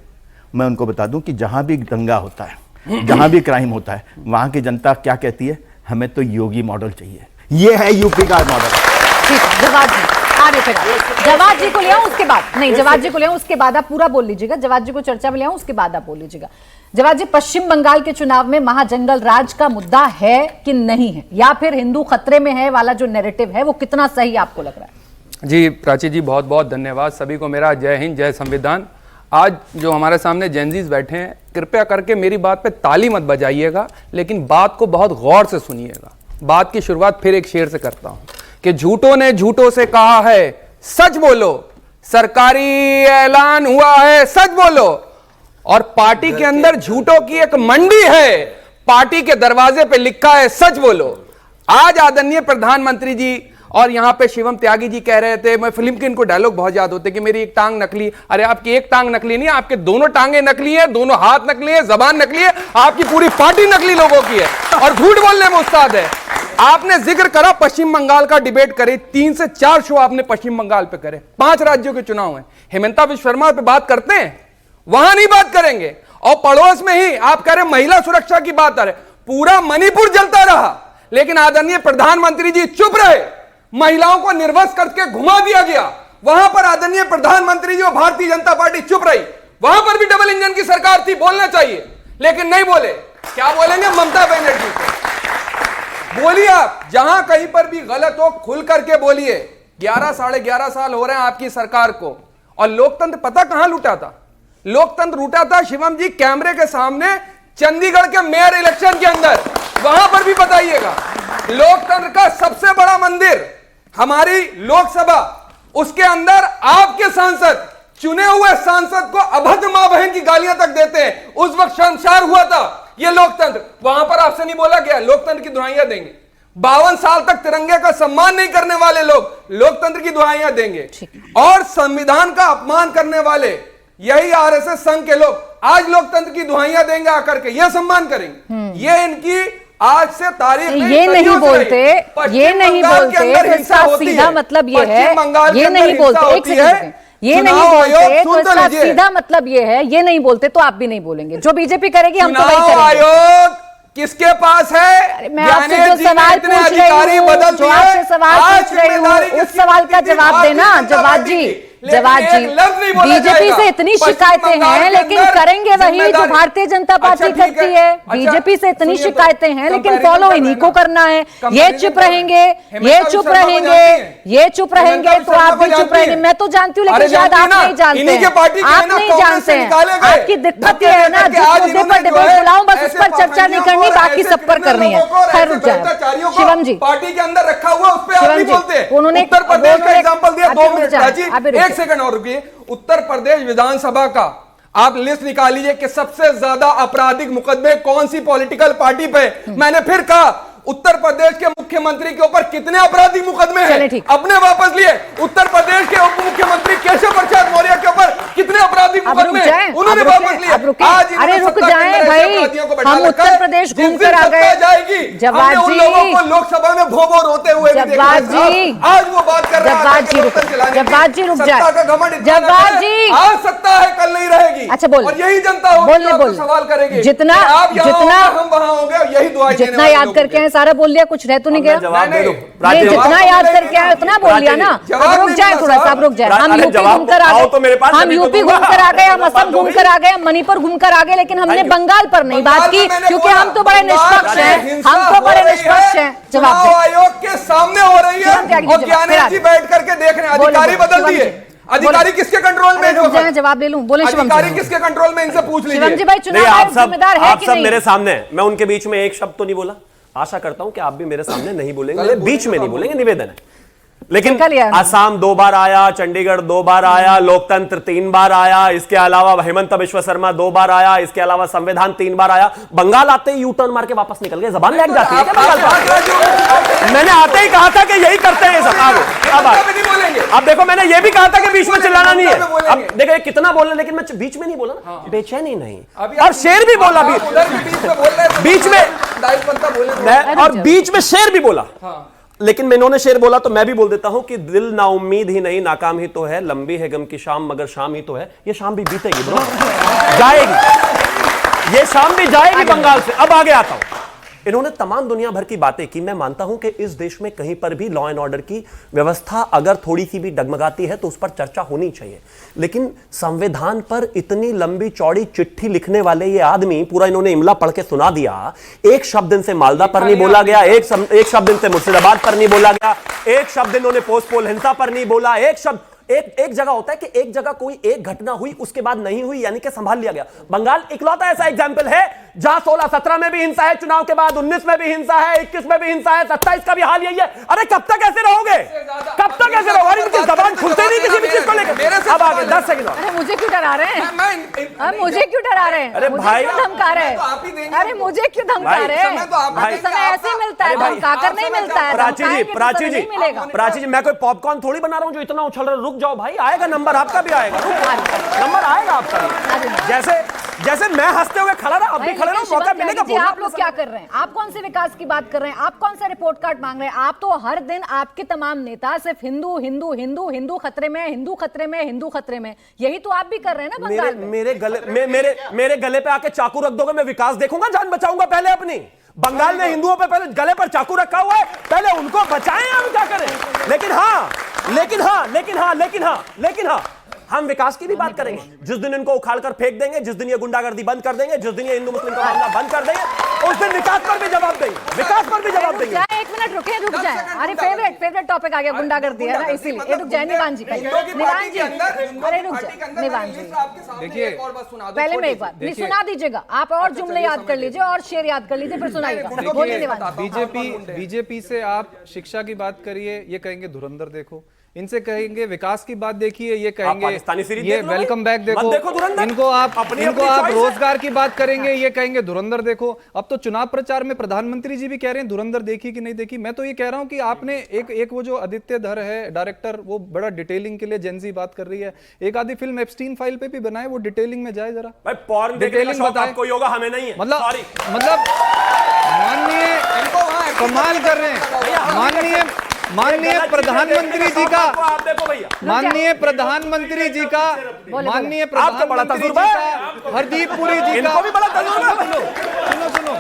Speaker 6: मैं उनको बता दूं कि जहां भी दंगा होता है, जहां भी क्राइम होता है, वहां की जनता क्या कहती है? हमें तो योगी मॉडल चाहिए। ये है यूपी का मॉडल।
Speaker 1: ठीक है, जवाब जी आगे फिर जवाब जी को ले आऊं, उसके बाद नहीं, जवाब जी को ले आऊं, उसके बाद आप पूरा बोल लीजिएगा। जवाब जी को चर्चा में ले आऊं, उसके बाद आप बोल लीजिएगा। जवाब जी, पश्चिम बंगाल के चुनाव में महाजंगल राज का मुद्दा है कि नहीं है, या फिर हिंदू खतरे में है वाला जो नैरेटिव है वो कितना सही आपको लग रहा है?
Speaker 4: जी प्राची जी, बहुत बहुत धन्यवाद। सभी को मेरा जय हिंद, जय संविधान। आज जो हमारे सामने जेनजीज बैठे हैं, कृपया करके मेरी बात पे ताली मत बजाइएगा, लेकिन बात को बहुत गौर से सुनिएगा। बात की शुरुआत फिर एक शेर से करता हूं कि झूठों ने झूठों से कहा है सच बोलो, सरकारी ऐलान हुआ है सच बोलो, और पार्टी के अंदर झूठों की एक मंडी है, पार्टी के दरवाजे पे लिखा है सच बोलो। आज आदरणीय प्रधानमंत्री जी और यहां पे शिवम त्यागी जी कह रहे थे, मैं फिल्म के इनको डायलॉग बहुत याद होते कि मेरी एक टांग नकली। अरे आपकी एक टांग नकली नहीं है, आपके दोनों टांगे नकली है, दोनों हाथ नकली है, जबान नकली है, आपकी पूरी पार्टी नकली लोगों की है और झूठ बोलने में उस्ताद है। आपने जिक्र करा पश्चिम बंगाल का, डिबेट करे, 3 से 4 शो आपने पश्चिम बंगाल पे करे, 5 राज्यों के चुनाव हैं। हेमंता विश्व शर्मा पे बात करते हैं, वहां नहीं बात करेंगे। और पड़ोस में ही आप कह रहे महिला सुरक्षा की बात आ रहे, पूरा मणिपुर जलता रहा, लेकिन आदरणीय प्रधानमंत्री जी चुप रहे, महिलाओं को निर्वस्त्र करके घुमा दिया गया। वहां पर आदरणीय प्रधानमंत्री जी और भारतीय जनता पार्टी चुप रही। वहां पर भी डबल इंजन की सरकार थी, बोलना चाहिए, लेकिन नहीं बोले। क्या बोलेंगे? ममता बनर्जी को बोलिए, आप जहां कहीं पर भी गलत हो खुल करके बोलिए। 11 साढ़े 11 साल हो रहे हैं आपकी सरकार को, और लोकतंत्र पता कहां लूटा था? लोकतंत्र लूटा था शिवम जी कैमरे के सामने, चंडीगढ़ के मेयर इलेक्शन के अंदर। वहां पर भी बताइएगा, लोकतंत्र का सबसे बड़ा मंदिर हमारी लोकसभा, उसके अंदर आपके सांसद, चुने हुए सांसद को अभद्र मां बहन की गालियां तक देते हैं। उस वक्त शर्मसार हुआ था यह लोकतंत्र, वहां पर आपसे नहीं बोला गया लोकतंत्र की दुहाइयां देंगे। 52 साल तक तिरंगे का सम्मान नहीं करने वाले लोग लोकतंत्र की दुहाइयां देंगे, और संविधान का अपमान करने वाले यही आरएसएस संघ के लोग आज लोकतंत्र की दुहाइयां देंगे, आकर के यह सम्मान करेंगे। ये इनकी आज से तारीख
Speaker 1: ये नहीं बोलते, ये नहीं बोलते तो इसका सीधा मतलब ये है, ये नहीं बोलते, एक सेकंड, ये नहीं बोलते तो इसका सीधा मतलब ये है, ये नहीं बोलते तो आप भी नहीं बोलेंगे। जो बीजेपी करेगी हम तो वही करेंगे।
Speaker 4: आयोग
Speaker 7: किसके पास है?
Speaker 1: मैं आपसे
Speaker 7: ज्ञानेश
Speaker 1: जो
Speaker 7: जी ने
Speaker 1: सवाल
Speaker 7: इतने
Speaker 1: पूछ
Speaker 7: अधिकारी
Speaker 1: रही हूँ,
Speaker 7: बदल
Speaker 1: जो
Speaker 7: दिए।
Speaker 1: आपसे सवाल
Speaker 7: आज
Speaker 1: पूछ रही
Speaker 7: जिम्मेदारी
Speaker 1: हूँ, उस
Speaker 7: किसकी
Speaker 1: सवाल का
Speaker 7: बनती थी?
Speaker 1: जवाब
Speaker 7: भारतीय
Speaker 1: देना।
Speaker 7: जनता
Speaker 1: जवाब
Speaker 7: पार्टी
Speaker 1: जी,
Speaker 7: की। लेकिन
Speaker 1: जवाब
Speaker 7: एक
Speaker 1: जी,
Speaker 7: लफ्ज नहीं बोला
Speaker 1: बीजेपी
Speaker 7: जाएगा।
Speaker 1: से इतनी
Speaker 7: पश्चिम
Speaker 1: शिकायतें
Speaker 7: बंगाल
Speaker 1: हैं,
Speaker 7: के
Speaker 1: लेकिन
Speaker 7: अंदर
Speaker 1: करेंगे वही जो
Speaker 7: जिम्मेदारी-
Speaker 1: भारतीय जनता पार्टी
Speaker 7: अच्छा, ठीक
Speaker 1: करती है।
Speaker 7: अच्छा,
Speaker 1: बीजेपी से इतनी
Speaker 7: सुनिए तो,
Speaker 1: शिकायतें हैं, लेकिन
Speaker 7: कंपैरिजन
Speaker 1: फॉलो
Speaker 7: कर
Speaker 1: इन्हीं
Speaker 7: रहे
Speaker 1: को
Speaker 7: हैं।
Speaker 1: करना है। ये
Speaker 7: कंपैरिजन
Speaker 1: चुप
Speaker 7: कर रहे हैं।
Speaker 1: रहेंगे, ये
Speaker 7: हेमंता
Speaker 1: चुप
Speaker 7: विश्व शर्मा को
Speaker 1: रहेंगे,
Speaker 7: जानती हैं?
Speaker 1: ये चुप रहेंगे,
Speaker 7: हेमंता
Speaker 1: तो आप
Speaker 7: विश्व
Speaker 1: भी
Speaker 7: शर्मा
Speaker 1: चुप
Speaker 7: को
Speaker 1: रहेंगे।
Speaker 7: जानती
Speaker 1: मैं तो जानती हूँ,
Speaker 7: अरे
Speaker 1: लेकिन शायद
Speaker 7: जानती
Speaker 1: आप
Speaker 7: ना,
Speaker 1: नहीं जानते
Speaker 7: इन्हीं के
Speaker 1: हैं।
Speaker 7: पार्टी के
Speaker 1: आप
Speaker 7: ना
Speaker 1: नहीं
Speaker 7: कांग्रेस
Speaker 1: जानते
Speaker 7: से
Speaker 1: हैं।
Speaker 7: निकाले गए।
Speaker 1: आपकी दिक्कत
Speaker 7: धक्के
Speaker 1: ये है
Speaker 7: दे
Speaker 1: ना,
Speaker 7: करके
Speaker 1: जिस
Speaker 7: आज
Speaker 1: मुद्दे
Speaker 7: इन्होंने
Speaker 1: पर
Speaker 7: जो
Speaker 1: डिबेट
Speaker 7: है,
Speaker 1: बुलाऊं, बस उस
Speaker 7: ऐसे
Speaker 1: पर चर्चा नहीं
Speaker 7: पाखंडियों
Speaker 1: करनी,
Speaker 7: को,
Speaker 1: बाकी
Speaker 7: ऐसे
Speaker 1: सब पर करनी है।
Speaker 7: क्रिमिनलों को,
Speaker 1: खैर,
Speaker 7: ऐसे
Speaker 1: रुक जाए
Speaker 7: भ्रष्टाचारियों को
Speaker 1: शिवम जी।
Speaker 7: पार्टी के अंदर रखा हुआ, उस पे आप
Speaker 1: शिवम
Speaker 7: नहीं
Speaker 1: जी,
Speaker 7: बोलते।
Speaker 1: उन्होंने
Speaker 7: उत्तर प्रदेश का एग्जांपल दिया।
Speaker 1: अभी
Speaker 7: 2
Speaker 1: रुक
Speaker 7: मिनट
Speaker 1: जाए,
Speaker 7: प्राची,
Speaker 1: अभी रुक
Speaker 7: 1
Speaker 1: जाए।
Speaker 7: सेकंड और रुकिए। उत्तर प्रदेश विधानसभा का आप लिस्ट निकाल लीजिए कि सबसे ज्यादा आपराधिक मुकदमे कौन सी पॉलिटिकल पार्टी पे। मैंने फिर कहा, उत्तर प्रदेश के मुख्यमंत्री के ऊपर कितने आपराधिक मुकदमे
Speaker 1: चलिए
Speaker 7: हैं?
Speaker 1: ठीक।
Speaker 7: अपने वापस लिए। उत्तर प्रदेश के उप मुख्यमंत्री केशव प्रसाद मौर्य के ऊपर कितने आपराधिक
Speaker 1: अब रुक
Speaker 7: मुकदमे
Speaker 1: जाएं,
Speaker 7: हैं? उन्होंने
Speaker 1: अब रुकें,
Speaker 7: वापस लिए।
Speaker 1: अब रुकें।
Speaker 7: आज इन्होंने
Speaker 1: अरे रुक
Speaker 7: सत्ता के
Speaker 1: जाएं
Speaker 7: अंदर ऐसे
Speaker 1: भाई,
Speaker 7: अपराधियों को बैठा
Speaker 1: हम
Speaker 7: रखा
Speaker 1: उत्तर
Speaker 7: है।
Speaker 1: प्रदेश
Speaker 7: जिस
Speaker 1: घूम
Speaker 7: दिन
Speaker 1: कर आ
Speaker 7: सत्ता
Speaker 1: गए।
Speaker 7: जाएगी,
Speaker 1: जवाब
Speaker 7: हमने उन
Speaker 1: जी।
Speaker 7: लोगों को लोकसभा में भो भो रोते हुए भी देखा है
Speaker 1: जवाब
Speaker 7: साहब।
Speaker 1: जी।
Speaker 7: आज वो बात कर रहा
Speaker 1: जवाब
Speaker 7: है
Speaker 1: जी
Speaker 7: कि
Speaker 1: रुक-
Speaker 7: लोकतंत्र चलाने की।
Speaker 1: जवाब जी रुक
Speaker 7: सत्ता
Speaker 1: जाए।
Speaker 7: का घमंड इतना
Speaker 1: जवाब
Speaker 7: न
Speaker 1: जी।
Speaker 7: करें। आज सत्ता है, कल नहीं रहेगी।
Speaker 1: अच्छा, बोल।
Speaker 7: और यही जनता होगी
Speaker 1: बोलने
Speaker 7: जो आपसे
Speaker 1: बोल।
Speaker 7: सवाल करेगी।
Speaker 1: जितना-
Speaker 7: कि आप यहाँ
Speaker 1: जितना-
Speaker 7: होंगे, हम वहां होंगे, यही दुआएं देने
Speaker 1: जितना
Speaker 7: वाले
Speaker 1: याद
Speaker 7: लोग
Speaker 1: करके
Speaker 7: होंगे।
Speaker 1: आए सारा बोल लिया, कुछ रह तो नहीं गया।
Speaker 3: जवाब दे दो।
Speaker 7: नहीं,
Speaker 1: नहीं,
Speaker 3: प्राची,
Speaker 1: जितना
Speaker 7: जवाब
Speaker 1: याद
Speaker 7: नहीं
Speaker 1: करके आए उतना बोल लिया ना।
Speaker 7: जवाब
Speaker 1: अब रुक
Speaker 7: नहीं
Speaker 1: जाए
Speaker 7: मिला
Speaker 1: थोड़ा सा,
Speaker 7: साहब।
Speaker 1: अब रुक जाए। हम
Speaker 3: अरे
Speaker 1: यूपी
Speaker 3: जवाब
Speaker 1: घूम कर आ
Speaker 3: आओ तो मेरे पास,
Speaker 1: गए, हम
Speaker 3: मैं भी तो
Speaker 1: यूपी
Speaker 3: दूंगा।
Speaker 1: घूम कर आ गए, हम
Speaker 3: बात
Speaker 1: असम
Speaker 3: हो
Speaker 1: घूम
Speaker 3: गई।
Speaker 1: कर आ गए, हम मणिपुर घूम कर आ गए, लेकिन हमने
Speaker 3: Thank you।
Speaker 1: बंगाल पर नहीं बात
Speaker 7: बंगाल
Speaker 1: की,
Speaker 7: में मैंने
Speaker 1: क्योंकि
Speaker 7: बोला,
Speaker 1: हम तो बड़े
Speaker 7: बंगाल
Speaker 1: निष्पक्ष
Speaker 7: में
Speaker 1: हैं।
Speaker 7: हिंसा
Speaker 1: हम तो
Speaker 7: हो
Speaker 1: बड़े
Speaker 7: रही
Speaker 1: निष्पक्ष
Speaker 7: है,
Speaker 1: हैं। जवाब
Speaker 7: चुनाव
Speaker 1: दे।
Speaker 7: आयोग के सामने हो रही है
Speaker 1: शिवम त्यागी जी,
Speaker 7: और
Speaker 1: जवाब,
Speaker 7: ज्ञानेश
Speaker 1: फिर
Speaker 7: जी
Speaker 1: आगे।
Speaker 7: बैठ करके देख रहे हैं।
Speaker 1: बोले,
Speaker 7: अधिकारी
Speaker 1: बोले,
Speaker 7: बदल
Speaker 1: शिवम
Speaker 7: दिए।
Speaker 1: जी।
Speaker 7: अधिकारी
Speaker 1: बोले।
Speaker 7: किसके कंट्रोल में
Speaker 1: अरे रुक जाए, जवाब ले लूं। बोले शिवम
Speaker 7: अधिकारी
Speaker 1: जी।
Speaker 7: किसके कंट्रोल में, इनसे पूछ लीजिए।
Speaker 1: शिवम जी भाई,
Speaker 3: नहीं,
Speaker 1: चुनाव
Speaker 3: आप
Speaker 1: आयोग
Speaker 3: सब
Speaker 1: जिम्मेदार है
Speaker 3: आप
Speaker 1: कि
Speaker 3: सब
Speaker 1: नहीं?
Speaker 3: मेरे सामने हैं। मैं उनके बीच में एक शब्द तो नहीं बोला। आशा करता हूं कि आप भी मेरे सामने नहीं बोलेंगे, बीच में नहीं बोलेंगे, निवेदन है। लेकिन
Speaker 1: निकल लिया।
Speaker 3: असम 2 बार आया, चंडीगढ़ 2 बार आया, लोकतंत्र 3 बार आया, इसके अलावा हेमंत बिश्व शर्मा 2 बार आया, इसके अलावा संविधान 3 बार आया। बंगाल आते ही यू टर्न मार के वापस निकल गए। जबान लग जाती है क्या बंगाल पर? मैंने आते ही कहा था कि यही करते हैं सब। अब
Speaker 7: नहीं बोलेंगे।
Speaker 3: अब देखो, मैंने ये भी कहा था कि बीच में चिल्लाना नहीं है। अब देखो कितना बोलना, लेकिन मैं बीच में नहीं बोला ना, बेचैनी नहीं। और शेर भी बोला बीच बीच में, और बीच में शेर भी बोला। लेकिन मैं इन्होंने शेर बोला तो मैं भी बोल देता हूं कि दिल ना उम्मीद ही नहीं, नाकाम ही तो है, लंबी है गम की शाम मगर शाम ही तो है। ये शाम भी बीतेगी ब्रो, जाएगी, ये शाम भी जाएगी बंगाल से। अब आगे आता हूं। इन्होंने तमाम दुनिया भर की बातें की। मैं मानता हूं कि इस देश में कहीं पर भी लॉ एंड ऑर्डर की व्यवस्था अगर थोड़ी सी भी डगमगाती है तो उस पर चर्चा होनी चाहिए। लेकिन संविधान पर इतनी लंबी चौड़ी चिट्ठी लिखने वाले ये आदमी, पूरा इन्होंने इमला पढ़ के सुना दिया। एक शब्द इनसे मालदा पर नहीं बोला गया, एक शब्द इनसे मुर्शिदाबाद पर नहीं बोला गया, एक शब्द इन्होंने पोस्ट पोल हिंसा पर नहीं बोला, एक शब्द एक जगह होता है कि एक जगह कोई एक घटना हुई, उसके बाद नहीं हुई, यानी कि संभाल लिया गया। बंगाल इकलौता ऐसा एग्जाम्पल है जहां 16-17 में भी हिंसा है, चुनाव के बाद 19 में भी हिंसा है, 21 में भी हिंसा है, 27 का भी हाल यही है। अरे कब तक ऐसे रहोगे? कब तक ऐसे रहोगे? इनकी जबान खुलते नहीं किसी भी चीज को लेकर। अब आगे 10 सेकंड।
Speaker 1: अरे मुझे क्यों डरा रहे हैं? मुझे क्यों डरा रहे हैं?
Speaker 3: अरे
Speaker 1: मुझे
Speaker 3: भाई,
Speaker 1: क्यों धमका रहे हैं? अरे मुझे क्यों धमका रहे हैं? समय ऐसे ही मिलता है, धमकाकर नहीं मिलता है।
Speaker 3: प्राची जी, मैं कोई पॉपकॉर्न थोड़ी बना रहा हूं जो इतना उछल रहा है। रुक जाओ भाई, आएगा नंबर, आपका भी आएगा। नंबर आएगा आपका भी। जैसे मैं हंसते हुए खड़ा रहा, अब भी खड़े रहो, मौका मिलेगा।
Speaker 1: आप लोग क्या कर रहे हैं? आप कौन से विकास की बात कर रहे हैं? आप कौन सा रिपोर्ट कार्ड मांग रहे हैं? आप तो हर दिन आपके तमाम नेता सिर्फ हिंदू हिंदू हिंदू हिंदू खतरे में, हिंदू खतरे में, हिंदू खतरे में, यही तो आप भी कर रहे हैं ना बंगाल में।
Speaker 3: मेरे गले पे आके चाकू रख दोगे, मैं विकास देखूंगा, जान बचाऊंगा पहले अपनी। बंगाल ने हिंदुओं पे पहले गले पर चाकू रखा हुआ है, पहले उनको बचाएं, हम क्या करें। लेकिन हाँ, हम विकास की भी बात करेंगे। जिस दिन इनको उखाड़ कर फेंक देंगे, जिस दिन ये गुंडागर्दी बंद कर देंगे, जिस दिन ये हिंदू मुस्लिम का मामला बंद कर देंगे, उस दिन विकास पर भी जवाब देंगे।
Speaker 1: एक मिनट रुके, रुक जाए। अरे फेवरेट टॉपिक आ गया, गुंडागर्दी है ना, इसीलिए रुक जाए। निवान जी, अरे रुक जाए निवान जी,
Speaker 4: देखिए
Speaker 1: पहले मैं एक बात नहीं सुना दीजिएगा, आप और जुमले याद कर लीजिए और शेर याद कर लीजिए, फिर सुनाइएगा। बोलिए निवान जी।
Speaker 4: बीजेपी से आप शिक्षा की बात करिए, ये कहेंगे धुरंधर देखो। इनसे कहेंगे विकास की बात देखिए, ये कहेंगे ये वेलकम बैक देखो। इनको आप रोजगार की बात करेंगे, ये कहेंगे धुरंधर देखो। अब तो चुनाव प्रचार में प्रधानमंत्री जी भी कह रहे हैं धुरंधर देखी कि नहीं देखी। मैं तो ये कह रहा हूं कि आपने एक वो जो आदित्य धर है डायरेक्टर, वो बड़ा डिटेलिंग के लिए जेनजी बात कर रही है। एक आधी फिल्म एप्स्टीन फाइल पे भी बनाए, वो डिटेलिंग में जाए जरा।
Speaker 3: भाई पॉर्न देखने का शौक आपको होगा, हमें नहीं है।
Speaker 4: मतलब माननीय कमाल कर रहे हैं। माननीय प्रधानमंत्री जी का हरदीप पुरी जी का, सुनो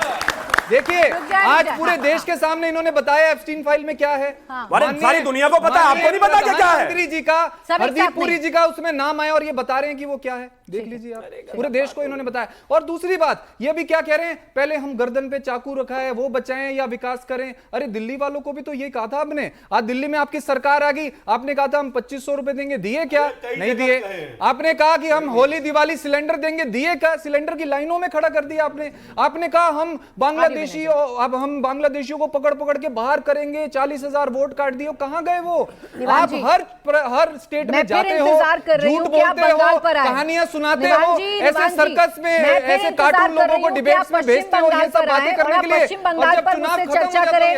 Speaker 4: देखिए
Speaker 1: रुक जाए,
Speaker 4: आज
Speaker 1: रुक जाए।
Speaker 4: पूरे देश के सामने इन्होंने बताया एप्स्टीन फाइल में क्या है।
Speaker 3: अरे सारी दुनिया को पता है, आपको नहीं पता क्या है?
Speaker 4: मंत्री जी का,
Speaker 1: सब एक
Speaker 4: हरदीप
Speaker 1: साथ
Speaker 4: पुरी
Speaker 1: नहीं।
Speaker 4: जी का उसमें नाम आया और ये बता रहे हैं कि वो क्या है। देख लीजिए आप, पूरे देश को इन्होंने बताया। और दूसरी बात ये भी क्या कह रहे हैं, पहले हम गर्दन पे चाकू रखा है वो बचाएं या विकास करें। अरे दिल्ली वालों को भी तो ये कहा था आपने। आज दिल्ली में आपकी सरकार आ गई, आपने कहा था हम 2500 रुपए देंगे, दिए क्या? नहीं दिए। आपने कहा कि हम होली दिवाली सिलेंडर देंगे, दिए क्या? सिलेंडर की लाइनों में खड़ा कर दिया आपने। आपने कहा हम बांग्लादेशी, अब हम बांग्लादेशियों को पकड़ पकड़ के बाहर करेंगे, 40,000 वोट काट दिए, कहां गए वो?
Speaker 1: निवान
Speaker 4: आप
Speaker 1: जी,
Speaker 4: हर स्टेट
Speaker 1: मैं
Speaker 4: में
Speaker 1: फिर
Speaker 4: जाते हो,
Speaker 1: इंतजार कर रही
Speaker 4: झूठ
Speaker 1: हूं कि आप
Speaker 4: बोलते
Speaker 1: बंगाल
Speaker 4: हो,
Speaker 1: पर आए।
Speaker 4: कहानियां सुनाते
Speaker 1: निवान
Speaker 4: हो,
Speaker 1: जी,
Speaker 4: ऐसे
Speaker 1: निवान जी,
Speaker 4: सर्कस में
Speaker 1: मैं फिर
Speaker 4: ऐसे
Speaker 1: इंतजार
Speaker 4: कार्टून
Speaker 1: कर
Speaker 4: लोगों
Speaker 1: रही
Speaker 4: को
Speaker 1: हूं कि
Speaker 4: डिबेट्स
Speaker 1: आप
Speaker 4: में
Speaker 1: पश्चिम
Speaker 4: भेजते हो ये
Speaker 1: बंगाल
Speaker 4: सब
Speaker 1: पर
Speaker 4: बातें
Speaker 1: आए
Speaker 4: करने
Speaker 1: और
Speaker 4: के लिए।
Speaker 1: पश्चिम बंगाल पर मुझसे चर्चा करें,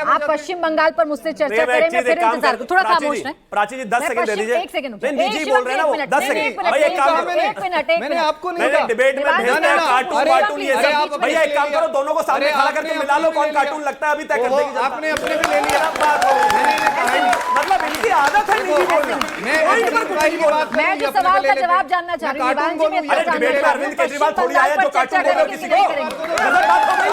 Speaker 1: आप पश्चिम बंगाल पर मुझसे चर्चा करें, मैं फिर इंतजार करूं। थोड़ा खामोश रहें।
Speaker 3: प्राची जी 10 सेकंड दे दीजिए।
Speaker 1: एक सेकंड
Speaker 3: नहीं जी बोल रहे हैं ना वो 10 सेकंड। भैया एक काम करो,
Speaker 4: मैंने आपको नहीं
Speaker 3: मैंने
Speaker 4: कहा।
Speaker 3: डिबेट में भेजते हैं कार्टून वार्टून ये
Speaker 4: अरे
Speaker 3: सब।
Speaker 4: आप अपने
Speaker 3: भैया एक
Speaker 4: ले
Speaker 3: काम
Speaker 4: लिया।
Speaker 3: करो, दोनों को सामने
Speaker 4: अरे
Speaker 3: खड़ा
Speaker 4: आपने
Speaker 3: करके
Speaker 4: अपने
Speaker 3: मिला लो
Speaker 4: भी
Speaker 3: कौन
Speaker 4: ले लिया।
Speaker 3: कार्टून लगता है, अभी तय कर
Speaker 4: वो
Speaker 3: देगी जनता।
Speaker 4: आपने अपने भी ले लिया।
Speaker 3: बात हो गई। मतलब इनकी आदत है निजी बोलना। कोई इधर कुछ नहीं बोला।
Speaker 1: मैं जो सवाल का जवाब जानना चाह रही हूं निवान जी, मैं
Speaker 3: अरे डिबेट में अरविंद केजरीवाल थोड़ी आया जो कार्टून बोल रहे हो किसी को। गजब बात हो गई,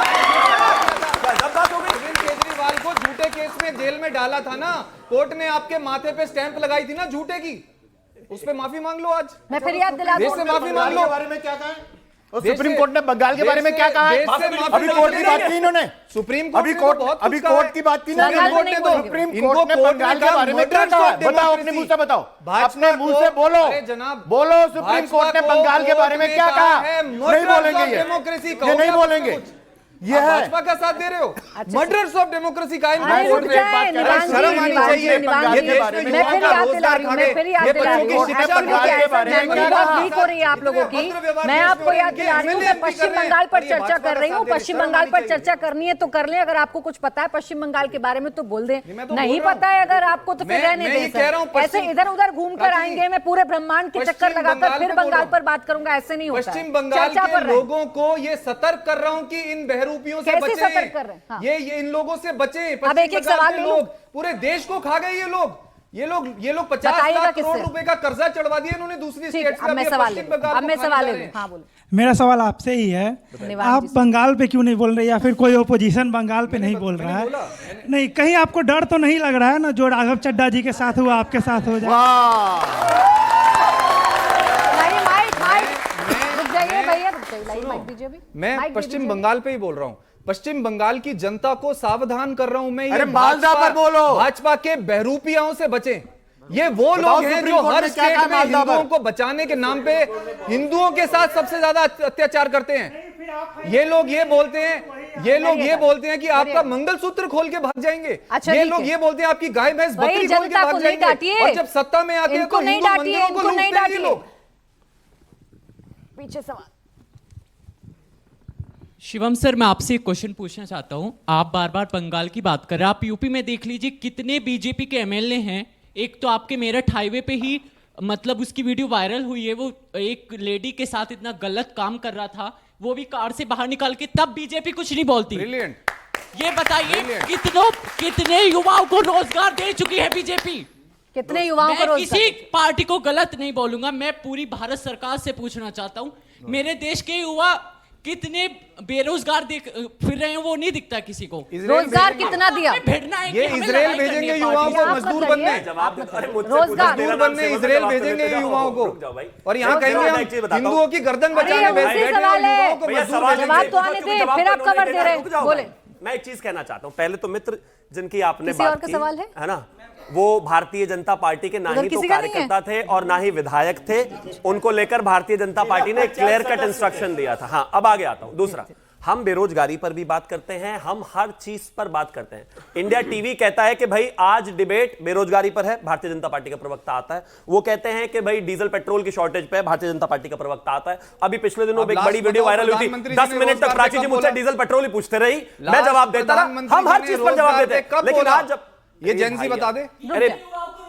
Speaker 3: गजब बात हो गई।
Speaker 4: अरविंद केजरीवाल को झूठे केस में जेल में डाला था ना, कोर्ट ने आपके माथे पे स्टैंप लगाई थी ना झूठे की, उस पे माफी मांग लो। आज
Speaker 1: मैं फिर याद दिला
Speaker 4: देश
Speaker 1: दूं।
Speaker 4: से माफी मांग लो।
Speaker 5: बारे में क्या कहा है? और
Speaker 4: देश
Speaker 5: सुप्रीम
Speaker 4: से-
Speaker 5: कोर्ट ने बंगाल के बारे में क्या कहा है?
Speaker 4: देश से माफी
Speaker 5: अभी कोर्ट की बात की इन्होंने।
Speaker 4: सुप्रीम कोर्ट
Speaker 5: अभी
Speaker 4: ने
Speaker 5: कोर्ट
Speaker 4: तो बहुत
Speaker 5: अभी
Speaker 4: कुछ कहा
Speaker 5: कोर्ट
Speaker 4: है।
Speaker 5: की बात की ना।
Speaker 1: बंगाल में नहीं बोलेंगे।
Speaker 5: सुप्रीम
Speaker 4: इनको
Speaker 5: कोर्ट ने
Speaker 4: कोर्ट
Speaker 5: बंगाल
Speaker 4: ने
Speaker 5: के
Speaker 4: कहा
Speaker 5: बारे में क्या
Speaker 4: murderers
Speaker 5: कहा
Speaker 4: of
Speaker 5: है? बताओ, अपने मुंह से बताओ।
Speaker 4: भाजपा
Speaker 5: अपने मुंह से बोलो।
Speaker 4: अरे जनाब,
Speaker 5: बोलो, सुप्रीम कोर्ट ने बंगाल के बारे में क्या कहा है? नहीं बोलेंगे ये।
Speaker 4: डेमोक्रेसी
Speaker 5: ये नहीं बोलेंगे। ये है
Speaker 4: भाजपा का साथ दे रहे हो। मर्डर्स ऑफ डेमोक्रेसी का
Speaker 1: अरे रुक जाए निवान जी,
Speaker 5: शर्म आनी
Speaker 1: निवान
Speaker 5: चाहिए
Speaker 1: जी, निवान
Speaker 5: बंगाल
Speaker 1: जी,
Speaker 5: के बारे में।
Speaker 1: मैं फिर याद दिला रही हूँ, मैं फिर याद दिला रही हूँ।
Speaker 5: शिक्षा बंगाल के बारे में
Speaker 1: मेमोरी बहुत वीक हो रही है आप लोगों की। मैं आपको याद दिला रही हूँ, मैं पश्चिम बंगाल पर चर्चा कर रही हूँ। पश्चिम बंगाल पर चर्चा करनी है तो कर लें, अगर आपको कुछ पता है पश्चिम बंगाल के बारे में तो बोल दें, नहीं पता है अगर आपको तो फिर रहने दें। ऐसे इधर उधर घूम कर आएंगे, मैं पूरे ब्रह्मांड के चक्कर लगाकर फिर बंगाल पर बात करूंगा, ऐसे नहीं होता है।
Speaker 4: पश्चिम बंगाल
Speaker 1: चर्चा
Speaker 4: के
Speaker 1: पर रहें।
Speaker 4: लोगों को ये सतर्क कर रहा हूं कि इन बहरूपियों से
Speaker 1: कैसे
Speaker 4: बचें।
Speaker 1: सतर्क कर रहे हैं? हाँ।
Speaker 4: ये इन लोगों से बचें।
Speaker 1: अब
Speaker 4: पश्चिम
Speaker 1: एक-एक
Speaker 4: बंगाल
Speaker 1: सवाल
Speaker 4: के
Speaker 1: ले लूं।
Speaker 4: लोग पूरे देश को खा गए। ये लोग 50
Speaker 1: बताइएगा
Speaker 4: लाख करोड़
Speaker 1: किससे?
Speaker 4: रुपए का कर्जा चढ़वा दिया इन्होंने दूसरी
Speaker 1: ठीक
Speaker 4: स्टेट
Speaker 1: है,
Speaker 4: से।
Speaker 1: अब मैं सवाल ले लूं। अब मैं सवाल ले लूं। हाँ बोलो।
Speaker 8: मेरा सवाल आपसे ही है,
Speaker 1: निवान
Speaker 8: आप
Speaker 1: जी से।
Speaker 8: बंगाल पे क्यों नहीं बोल रहे, या फिर कोई ओपोजिशन बंगाल पे नहीं बोल रहा है? नहीं, कहीं आपको डर तो नहीं लग रहा है ना, जो राघव चड्ढा जी के साथ हुआ आपके साथ हो जाए?
Speaker 1: नहीं, माइक रुक जाइए भैया, रुक जाइए, लाइट माइक दीजिए अभी।
Speaker 4: मैं
Speaker 1: माइक
Speaker 4: पश्चिम
Speaker 1: दीजिए।
Speaker 4: बंगाल पे ही बोल रहा हूं। पश्चिम बंगाल की जनता को सावधान कर रहा हूं मैं। ये
Speaker 5: अरे मालदा पर बोलो।
Speaker 4: भाजपा के बहरूपियाओं से बचें। ये वो लोग हैं
Speaker 5: सुप्रीम
Speaker 4: जो
Speaker 5: कोर्ट
Speaker 4: हर
Speaker 5: ने क्या
Speaker 4: स्टेट
Speaker 5: कहा
Speaker 4: में
Speaker 5: मालदा पर?
Speaker 4: हिंदुओं को बचाने के नाम पे हिंदुओं के साथ सबसे ज्यादा अत्याचार करते हैं। ये लोग ये बोलते हैं कि आपका मंगलसूत्र खोल के भाग जाएंगे।
Speaker 1: अच्छा,
Speaker 4: ये
Speaker 1: ठीक
Speaker 4: लोग
Speaker 1: है।
Speaker 4: ये बोलते हैं आपकी गाय भैंस
Speaker 1: भाई,
Speaker 4: बकरी खोल के
Speaker 1: जनता को
Speaker 4: भाग
Speaker 1: नहीं डांटिए।
Speaker 4: जाएंगे। और जब सत्ता में आते हैं
Speaker 1: इनको
Speaker 4: तो
Speaker 1: नहीं
Speaker 4: हिंदू
Speaker 1: डांटिए,
Speaker 4: मंदिरों को
Speaker 1: इनको नहीं
Speaker 4: लूटते हैं ये
Speaker 1: डांटिए।
Speaker 4: लोग।
Speaker 1: पीछे सवाल।
Speaker 9: शिवम सर, मैं आपसे एक क्वेश्चन पूछना चाहता हूं। आप बार बार बंगाल की बात कर रहे हैं, आप यूपी में देख लीजिए कितने बीजेपी के एमएलए हैं। एक तो आपके मेरठ हाईवे पे ही मतलब उसकी वीडियो वायरल हुई है, वो एक लेडी के साथ इतना गलत काम कर रहा था, वो भी कार से बाहर निकाल के, तब बीजेपी कुछ नहीं बोलती।
Speaker 4: ब्रिलियंट।
Speaker 9: ये बताइए कितने युवाओं को रोजगार दे चुकी है बीजेपी?
Speaker 1: कितने युवाओं को
Speaker 9: मैं
Speaker 1: रोजगार?
Speaker 9: किसी पार्टी को गलत नहीं बोलूंगा, मैं पूरी भारत सरकार से पूछना चाहता हूं, मेरे देश के युवा कितने बेरोजगार फिर रहे हैं, वो नहीं दिखता किसी को।
Speaker 1: रोजगार कितना दिया?
Speaker 9: भिड़ना है
Speaker 4: ये
Speaker 9: कि हमें
Speaker 4: इजराइल
Speaker 9: लड़ाई करनी
Speaker 4: भेजेंगे
Speaker 9: है
Speaker 4: युवाओं
Speaker 9: पार्टी
Speaker 4: को
Speaker 9: से।
Speaker 4: मजदूर
Speaker 1: आप
Speaker 4: बनने।
Speaker 1: बताइए।
Speaker 3: जवाब दे। अरे मुझसे
Speaker 1: रोजगार।
Speaker 3: पूछो,
Speaker 4: मजदूर
Speaker 3: तेरा
Speaker 4: बनने
Speaker 3: नाम
Speaker 4: इजराइल
Speaker 3: सेवा
Speaker 4: भेजेंगे
Speaker 3: देते जाओ,
Speaker 4: युवाओं को।
Speaker 3: रुक जाओ भाई।
Speaker 4: और यहाँ
Speaker 3: रुक जाओ,
Speaker 4: कहेंगे
Speaker 3: मैं एक चीज
Speaker 4: हम
Speaker 3: बताता हूं।
Speaker 4: हिंदुओं की गर्दन
Speaker 1: अरे
Speaker 4: बचाने
Speaker 1: ये
Speaker 4: बैठे
Speaker 1: उसी
Speaker 4: हैं
Speaker 1: सवाल है।
Speaker 4: युवाओं को
Speaker 3: भैया
Speaker 4: मजदूर
Speaker 3: सवाल
Speaker 1: जवाब
Speaker 3: नहीं
Speaker 1: तो आने
Speaker 3: क्योंकि
Speaker 1: दे,
Speaker 3: जवाब
Speaker 1: फिर
Speaker 3: तो
Speaker 1: आप
Speaker 3: उन्होंने
Speaker 1: कवर
Speaker 3: देना
Speaker 1: दे
Speaker 3: है।
Speaker 1: रहे
Speaker 3: रुक जाओ
Speaker 1: बोले।
Speaker 3: भाई। मैं एक चीज कहना चाहता हूं, पहले तो मित्र जिनकी आपने
Speaker 1: किसी और
Speaker 3: बात
Speaker 1: का
Speaker 3: की
Speaker 1: सवाल है
Speaker 3: ना, वो भारतीय जनता पार्टी के ना
Speaker 1: उधर
Speaker 3: ही तो
Speaker 1: किसी का नहीं है?
Speaker 3: कार्यकर्ता थे और ना ही विधायक थे, उनको लेकर भारतीय जनता पार्टी ने क्लियर कट इंस्ट्रक्शन दिया था। हाँ, अब आगे आता हूं। दूसरा, हम बेरोजगारी पर भी बात करते हैं, हम हर चीज पर बात करते हैं। इंडिया टीवी कहता है कि भाई आज डिबेट बेरोजगारी पर है, भारतीय जनता पार्टी का प्रवक्ता आता है। वो कहते हैं कि भाई डीजल पेट्रोल की शॉर्टेज पे भारतीय जनता पार्टी का प्रवक्ता आता है। अभी पिछले दिनों
Speaker 4: अब
Speaker 3: एक
Speaker 4: लास्ट
Speaker 3: बड़ी वीडियो
Speaker 4: बताओ,
Speaker 3: वायरल हुई थी,
Speaker 4: प्रधानमंत्री
Speaker 3: 10
Speaker 4: जी ने
Speaker 3: मिनट तक
Speaker 4: रोजगार
Speaker 3: प्राची
Speaker 4: पे
Speaker 3: जी
Speaker 4: कब
Speaker 3: मुझसे
Speaker 4: बोला?
Speaker 3: डीजल पेट्रोल ही पूछते रही, मैं
Speaker 4: लास्ट
Speaker 3: जवाब देता रहा।
Speaker 4: प्रधानमंत्री
Speaker 3: हम हर
Speaker 4: जी
Speaker 3: चीज
Speaker 4: ने
Speaker 3: पर जवाब
Speaker 4: रोजगार
Speaker 3: देते
Speaker 4: पे
Speaker 3: हैं,
Speaker 4: कब
Speaker 3: लेकिन
Speaker 4: बोला?
Speaker 3: आज जब
Speaker 4: ये जेंजी बता दे।
Speaker 3: अरे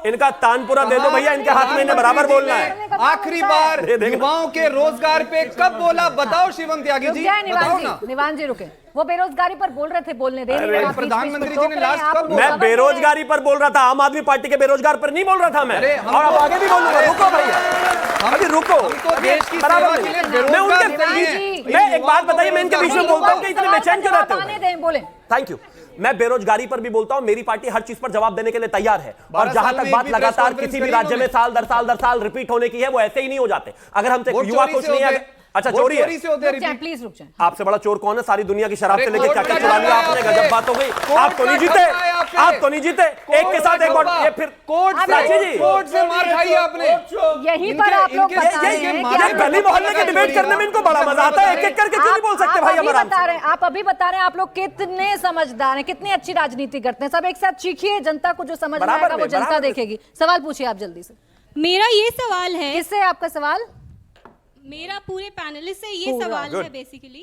Speaker 3: इनका तानपुरा दे दो भैया, इनके हाथ में इन्हें बराबर बोलना है।
Speaker 4: आखिरी बार
Speaker 3: दे देगा।
Speaker 4: युवाओं के रोजगार पे कब बोला बताओ शिवम त्यागी
Speaker 1: रुक
Speaker 4: जी,
Speaker 1: जाए
Speaker 4: बताओ
Speaker 1: निवान
Speaker 4: ना।
Speaker 1: जी, निवान जी रुके। वो बेरोजगारी पर बोल रहे थे, बोलने दे नहीं
Speaker 3: अरे
Speaker 1: रहे आप, बीच-बीच में
Speaker 4: प्रधानमंत्री
Speaker 1: टोक
Speaker 4: जी ने
Speaker 1: रहे हैं,
Speaker 4: लास्ट
Speaker 1: आप
Speaker 4: कब
Speaker 1: उनको
Speaker 4: बोला?
Speaker 3: मैं
Speaker 1: खबर दे रहे हैं।
Speaker 3: बेरोजगारी पर बोल रहा था, आम आदमी पार्टी के बेरोजगार पर नहीं बोल रहा था मैं।
Speaker 4: अरे
Speaker 3: और अब आगे भी बोलूंगा, रुको भैया। अभी रुको,
Speaker 7: देश की
Speaker 3: बराबर
Speaker 7: सेवा के लिए
Speaker 3: नहीं।
Speaker 7: बेरोजगार
Speaker 3: मैं उनके
Speaker 7: नहीं है।
Speaker 3: मैं एक बात बताइए, मैं इनके बीच में बोलता हूँ कि इतने बेचैन क्यों रहते हो?
Speaker 1: बोले
Speaker 3: थैंक यू। मैं बेरोजगारी पर भी बोलता हूं, मेरी पार्टी हर चीज पर जवाब देने के लिए तैयार है। और
Speaker 7: 12
Speaker 3: जहां
Speaker 7: साल
Speaker 3: तक
Speaker 7: में
Speaker 3: बात
Speaker 7: एक भी
Speaker 3: लगातार
Speaker 7: प्रेस
Speaker 3: किसी भी
Speaker 7: कॉन्फ्रेंस
Speaker 3: राज्य में साल दर साल रिपीट होने की है, वो ऐसे ही नहीं हो जाते। अगर हमसे युवा खुश नहीं है, अच्छा चोरी है,
Speaker 1: प्लीज रुक जाए।
Speaker 3: आपसे बड़ा चोर कौन है? सारी दुनिया की शराब से लेके
Speaker 7: कोर्ट
Speaker 3: क्या क्या
Speaker 7: का
Speaker 3: चुरा लिया
Speaker 7: झंडा
Speaker 3: आपने,
Speaker 7: है
Speaker 3: गजब बात हो गई।
Speaker 7: कोर्ट
Speaker 3: आप तो नहीं
Speaker 7: का
Speaker 3: जीते,
Speaker 7: झंडा है आपके।
Speaker 3: आप तो नहीं जीते, एक के साथ एक और ये फिर
Speaker 7: कोर्ट
Speaker 3: प्राची जी,
Speaker 7: कोर्ट से मार खाई आपने।
Speaker 1: यही पर आप लोग बता रहे हैं कि
Speaker 3: ये गली मोहल्ले की डिबेट करने में इनको बड़ा मजा आता है। एक एक करके क्यों नहीं बोल सकते भाई? हमारा
Speaker 1: आप अभी बता रहे हैं आप लोग कितने समझदार हैं, कितनी अच्छी राजनीति करते हैं। सब एक साथ चीखिए, जनता को जो समझ में आएगा वो जनता देखेगी। सवाल पूछिए आप जल्दी से।
Speaker 10: मेरा ये सवाल है,
Speaker 1: किससे आपका सवाल?
Speaker 10: मेरा पूरे पैनलिस्ट से ये सवाल है बेसिकली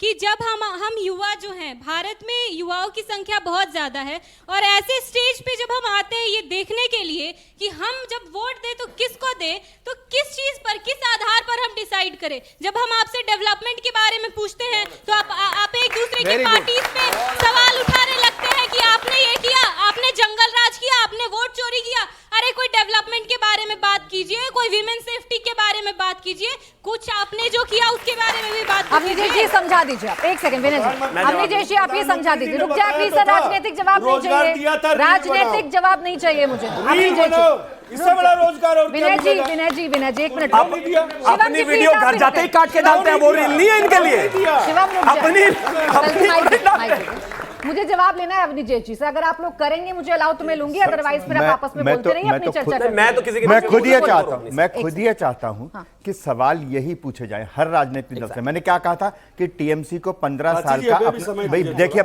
Speaker 10: कि जब हम युवा जो हैं, भारत में युवाओं की संख्या बहुत ज्यादा है और ऐसे स्टेज पे जब हम आते हैं ये देखने के लिए कि हम जब वोट दे तो किसको दे, तो किस चीज पर, किस आधार पर हम डिसाइड करें। जब हम आपसे डेवलपमेंट के बारे में पूछते हैं तो आप एक दूसरे की पार्टी पे सवाल उठाने लगते हैं कि आपने ये किया, आपने जंगल राज किया, आपने वोट चोरी किया। अरे कोई डेवलपमेंट के बारे में बात कीजिए, कोई विमेन सेफ्टी के बारे में बात कीजिए, कुछ आपने जो किया उसके बारे में भी बात कीजिए।
Speaker 1: जी समझा दीजिए आप। एक सेकंड विनय जी, अवनीश जी आप ये समझा दीजिए। रुक जाए प्लीज सर, राजनीतिक जवाब नहीं चाहिए, राजनीतिक जवाब नहीं चाहिए मुझे।
Speaker 5: इससे बड़ा रोजगार और
Speaker 1: विनय जी एक मिनट।
Speaker 3: अपनी वीडियो घर जाते ही काट के डालते हैं, वो रील नहीं है इनके लिए।
Speaker 1: शिवम
Speaker 3: अपनी
Speaker 1: मुझे जवाब लेना है अवनीश जी से। अगर आप लोग करेंगे मुझे अलाउ तो मैं लूंगी, अदरवाइज फिर आप आपस में बोलते रहिए, अपनी चर्चा करें।
Speaker 3: मैं तो किसी की
Speaker 6: मैं खुद ये चाहता हूं कि सवाल यही पूछे जाए हर राजनीतिक दल से। मैंने क्या कहा था कि टीएमसी को 15 साल का, भाई देखिए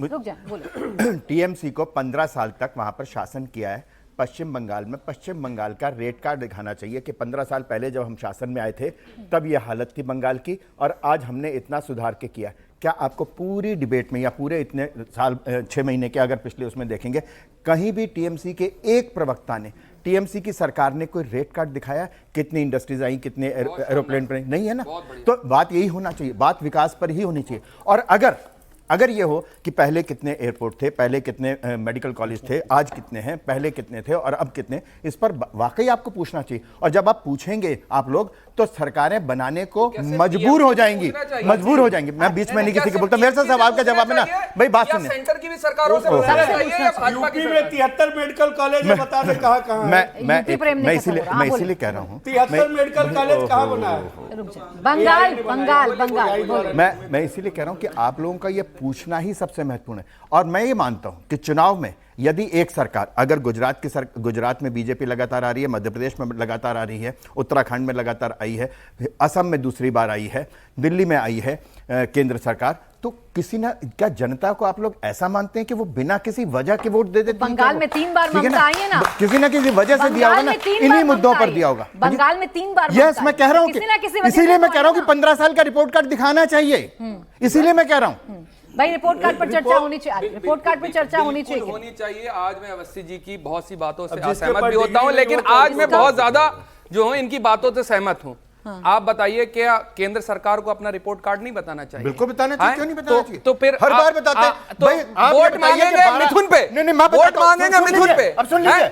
Speaker 1: रुक जाए बोलो।
Speaker 6: टीएमसी को 15 साल तक वहां पर शासन किया है पश्चिम बंगाल में। पश्चिम बंगाल का रेट कार्ड दिखाना चाहिए कि 15 साल पहले जब हम शासन में आए थे तब यह हालत थी बंगाल की, और आज हमने इतना सुधार के किया। क्या आपको पूरी डिबेट में या पूरे इतने साल 6 महीने के अगर पिछले उसमें देखेंगे, कहीं भी टीएमसी के एक प्रवक्ता ने, टीएमसी की सरकार ने कोई रेट कार्ड दिखाया? कितनी इंडस्ट्रीज आई, कितने एरोप्लेन पर नहीं है ना? तो बात यही होना चाहिए, बात विकास पर ही होनी चाहिए। और अगर ये हो कि पहले कितने एयरपोर्ट थे, पहले कितने मेडिकल कॉलेज थे, आज कितने हैं, पहले कितने थे और अब कितने, इस पर वाकई आपको पूछना चाहिए। और जब आप पूछेंगे आप लोग तो सरकारें बनाने को मजबूर हो जाएंगी। मैं बीच में नहीं किसी को बोलता, मेरे से सवाल का जवाब है ना भाई, बात सुनिए।
Speaker 7: सेंटर की भी सरकारों से पूछना चाहिए,
Speaker 5: यूपी में 73 मेडिकल कॉलेज है, बता दें कहां
Speaker 6: मैं इसीलिए कह रहा हूं
Speaker 5: 73 मेडिकल कॉलेज कहां बना है?
Speaker 1: बंगाल।
Speaker 6: मैं इसीलिए कह रहा हूं कि आप लोगों का ये पूछना ही सबसे महत्वपूर्ण है। और मैं ये मानता हूं कि चुनाव में यदि एक सरकार, अगर गुजरात में बीजेपी लगातार आ रही है, मध्य प्रदेश में लगातार आ रही है, उत्तराखंड में लगातार आई है, असम में दूसरी बार आई है, दिल्ली में आई है केंद्र सरकार, तो किसी ना, क्या जनता को आप लोग ऐसा मानते हैं कि वो बिना किसी वजह के वोट दे देते?
Speaker 1: बंगाल में 3 बार ममता आई है ना,
Speaker 6: किसी ना किसी वजह से दिया होगा ना, इन्हीं मुद्दों पर दिया होगा।
Speaker 1: बंगाल में 3 बार।
Speaker 6: यस, मैं कह रहा हूं, इसीलिए मैं कह रहा हूं कि 15 साल का रिपोर्ट कार्ड दिखाना चाहिए, इसीलिए मैं कह रहा हूं
Speaker 1: भाई रिपोर्ट कार्ड पर चर्चा होनी चाहिए, रिपोर्ट कार्ड पर चर्चा होनी चाहिए।
Speaker 7: आज मैं अवस्थी जी की बहुत सी बातों से असहमत भी होता हूं, लेकिन आज मैं बहुत ज्यादा जो हूं इनकी बातों से सहमत हूं। आप बताइए, क्या केंद्र सरकार को अपना रिपोर्ट कार्ड नहीं बताना चाहिए?
Speaker 6: बिल्कुल बताना चाहिए, क्यों नहीं बताना चाहिए?
Speaker 7: तो फिर
Speaker 6: हर बार बताते हैं।
Speaker 7: तो वोट मांगेंगे मिथुन पे, वोट मांगेंगे मिथुन पे।
Speaker 6: अब सुन लीजिए,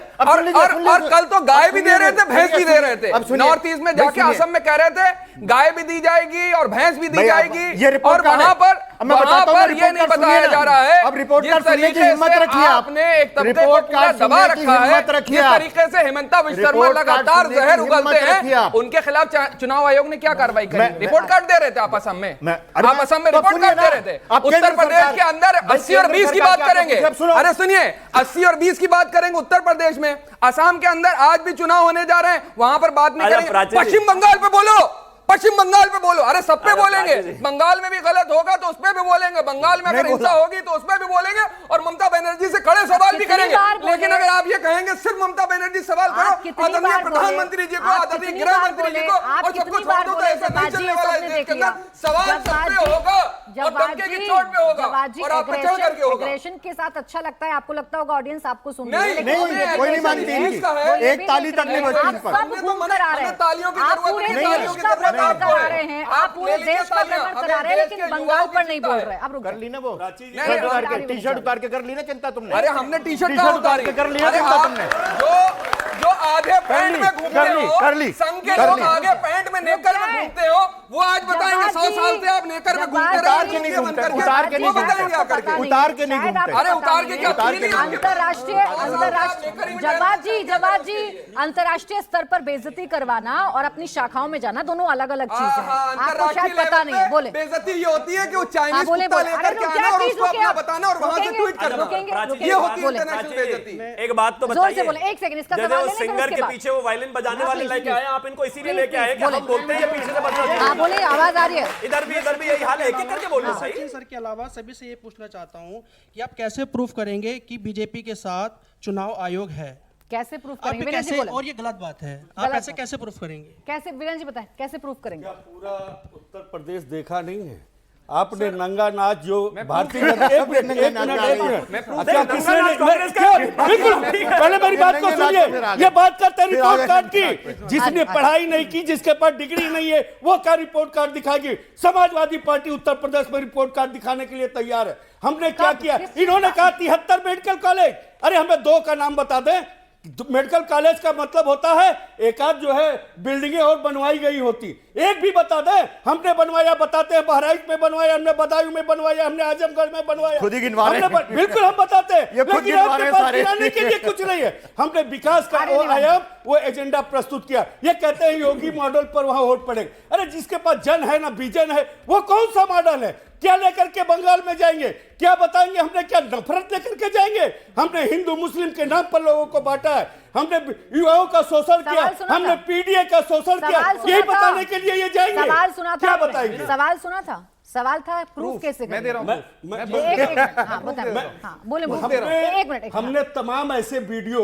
Speaker 7: और कल तो गाय भी दे रहे थे, भैंस भी दे रहे थे। नॉर्थ ईस्ट में जाके असम में कह रहे थे गाय भी दी जाएगी और भैंस भी दी जाएगी, और वहां पर ये नहीं बताया जा रहा है।
Speaker 6: अब रिपोर्ट कार्ड सुनने की हिम्मत रखिए
Speaker 7: आपने, एक तबके को पूरा दबा रखा है। जिस तरीके से हेमंता विश्व शर्मा लगातार जहर उगलते हैं, उनके खिलाफ चुनाव आयोग ने क्या कार्रवाई करी? रिपोर्ट कार्ड दे रहे थे आप असम में, आप असम में रिपोर्ट कार्ड दे रहे थे। उत्तर प्रदेश के अंदर 80 और 20 की बात करेंगे, अरे सुनिए, 80 और 20 की बात करेंगे उत्तर प्रदेश में। असम के अंदर आज भी चुनाव होने जा रहे हैं, वहां पर बात नहीं करेंगे। पश्चिम बंगाल पे बोलो, पश्चिम बंगाल पे बोलो, अरे सब पे बोलेंगे। बंगाल में भी गलत होगा तो उस पे भी बोलेंगे, बंगाल में अगर हिंसा होगी तो उस पे भी बोलेंगे, और ममता बनर्जी से खड़े सवाल भी करेंगे। लेकिन अगर आप ये कहेंगे सिर्फ ममता बनर्जी सवाल करो, आदरणीय प्रधानमंत्री जी को, आदरणीय गृह मंत्री जी को, और सबको छोड़ दो, तो ऐसा नहीं चलने वाला है देश के अंदर। सवाल सब पे होगा और डंके की चोट पे होगा, और आप चल करके होगा।
Speaker 1: एग्रेशन के साथ अच्छा लगता है, आपको लगता होगा ऑडियंस आपको सुन
Speaker 6: नहीं, कोई नहीं मानती, एक ताली तक नहीं बचती पर।
Speaker 7: तालियों की जरूरत नहीं,
Speaker 1: करा रहे हैं, आप पूरे देश का भ्रमण करा रहे हैं, लेकिन बंगाल पर नहीं बोल रहे। अब
Speaker 6: कर ली ना वो टी शर्ट उतार के कर ली ना चिंता तुमने?
Speaker 7: अरे हमने टी शर्ट कहाँ उतारी?
Speaker 6: कर लिया चिंता तुमने?
Speaker 7: जो आधे पैंट में घूमते हो, संघ के लोग आगे पैंट में नेकर में घूमते हो, वो आज बताएंगे 100 साल से आप नेकर में घूमते रहे,
Speaker 6: उतार के नहीं घूमते, उतार के नहीं घूमते, उतार के नहीं घूमते।
Speaker 7: अरे उतार के क्या?
Speaker 1: अंतरराष्ट्रीय जवाब जी अंतरराष्ट्रीय स्तर पर बेइज्जती करवाना और अपनी शाखाओं में जाना दोनों अलग अलग चीजें हैं। आपको शायद पता नहीं है। बोले
Speaker 7: बेइज्जती ये होती है कि वो चाइनीज
Speaker 1: बोले
Speaker 7: कुत्ता लेकर के आना और उसको अपना बताना और वहां से ट्वीट करना, ये होती है इंटरनेशनल बेइज्जती।
Speaker 3: एक बात तो
Speaker 1: जोर
Speaker 3: बताइए,
Speaker 1: से बोले, एक सेकंड इसका
Speaker 3: जैसे
Speaker 1: सवाल
Speaker 3: वो
Speaker 1: लेने
Speaker 3: सिंगर के पीछे वो वायलिन बजाने वाले लेके आए, आप इनको इसीलिए लेके आए कि हम बोलते हैं पीछे से बजा।
Speaker 1: हाँ बोले, आवाज आ रही है।
Speaker 3: इधर भी यही हाल है, एक एक करके बोलना सही।
Speaker 11: सर के अलावा सभी से ये पूछना चाहता हूँ कि आप कैसे प्रूफ करेंगे कि बीजेपी के साथ चुनाव आयोग है?
Speaker 1: कैसे प्रूफ
Speaker 11: आप
Speaker 1: करेंगे?
Speaker 11: कैसे, और ये गलत बात है, आप ऐसे कैसे प्रूफ करेंगे?
Speaker 1: कैसे वीरेंद्र जी बताएं, कैसे प्रूफ करेंगे?
Speaker 5: पूरा उत्तर प्रदेश देखा नहीं है आपने? नंगा नाच जो भारतीय जनता, एक मिनट क्या किसने बिल्कुल पहले मेरी बात को सुनिए, ये बात करते रिपोर्ट कार्ड की, जिसने पढ़ाई नहीं की, जिसके पास डिग्री नहीं है, वो क्या रिपोर्ट कार्ड दिखाएगी? समाजवादी पार्टी उत्तर प्रदेश में रिपोर्ट कार्ड दिखाने के लिए तैयार है। हमने क्या किया? इन्होंने कहा 73 मेडिकल कॉलेज, अरे हमें 2 का नाम बता दें। मेडिकल कॉलेज का मतलब होता है एक आध जो है बिल्डिंगें और बनवाई गई होती, एक भी बता दे। हमने बनवाया, बताते हैं बहराइच में बनवाया, हमने बदायूं में बनवाया, हमने आजमगढ़ में बनवाया,
Speaker 6: खुद ही गिनवा रहे हैं।
Speaker 5: बिल्कुल हम बताते हैं, लेकिन आपके पास गिनाने के लिए कुछ नहीं है। हमने विकास का वो एजेंडा प्रस्तुत किया। ये कहते हैं योगी मॉडल पर वहां वोट पड़ेगा। अरे जिसके पास जन है ना विजन है, वो कौन सा मॉडल है? क्या लेकर के बंगाल में जाएंगे? क्या बताएंगे? हमने क्या नफरत लेकर के जाएंगे? हमने हिंदू मुस्लिम के नाम पर लोगों को बांटा है, हमने युवाओं का शोषण किया, हमने पीडीए का शोषण किया, यही बताने के लिए ये जाएंगे?
Speaker 1: सवाल सुना था,
Speaker 5: क्या बताएंगे?
Speaker 1: सवाल सुना था, सवाल था प्रूफ कैसे करेंगे?
Speaker 7: मैं दे रहा हूं,
Speaker 1: बोले।
Speaker 5: हमने तमाम ऐसे वीडियो,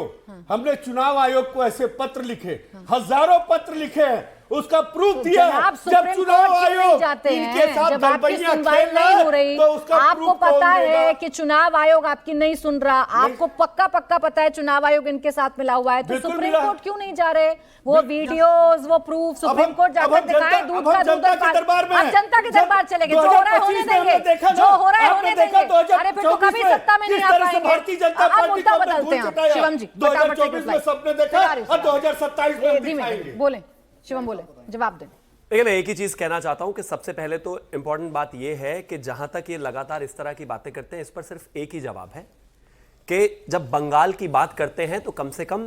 Speaker 5: हमने चुनाव आयोग को ऐसे पत्र लिखे, हजारों पत्र लिखे हैं, उसका प्रूफ दिया है। जब चुनाव आयोग इनके साथ
Speaker 1: जब आपकी सुनवाई नहीं हो रही, आपको पता है कि चुनाव आयोग आपकी नहीं सुन रहा, आपको पक्का पता है चुनाव आयोग इनके साथ मिला हुआ है, तो सुप्रीम कोर्ट क्यों नहीं जा रहे? वो वीडियोस, वो प्रूफ सुप्रीम कोर्ट जाकर दिखाएं, दूध का दूध। अब जनता के दरबार चलेंगे, जो हो रहा है होने देंगे, जो हो रहा है होने देंगे। अरे फिर तो कभी सत्ता में नहीं आ पाएंगे।
Speaker 5: भारतीय जनता पार्टी
Speaker 1: मुद्दा बदलते हैं शिवम जी,
Speaker 5: 2024 में सबने देखा और 2027 में दिखाएंगे।
Speaker 1: बोले शिवम, बोले, जवाब दें।
Speaker 3: देखिए, मैं एक ही चीज कहना चाहता हूं कि सबसे पहले तो इंपॉर्टेंट बात यह है कि जहां तक ये लगातार इस तरह की बातें करते हैं, इस पर सिर्फ एक ही जवाब है कि जब बंगाल की बात करते हैं तो कम से कम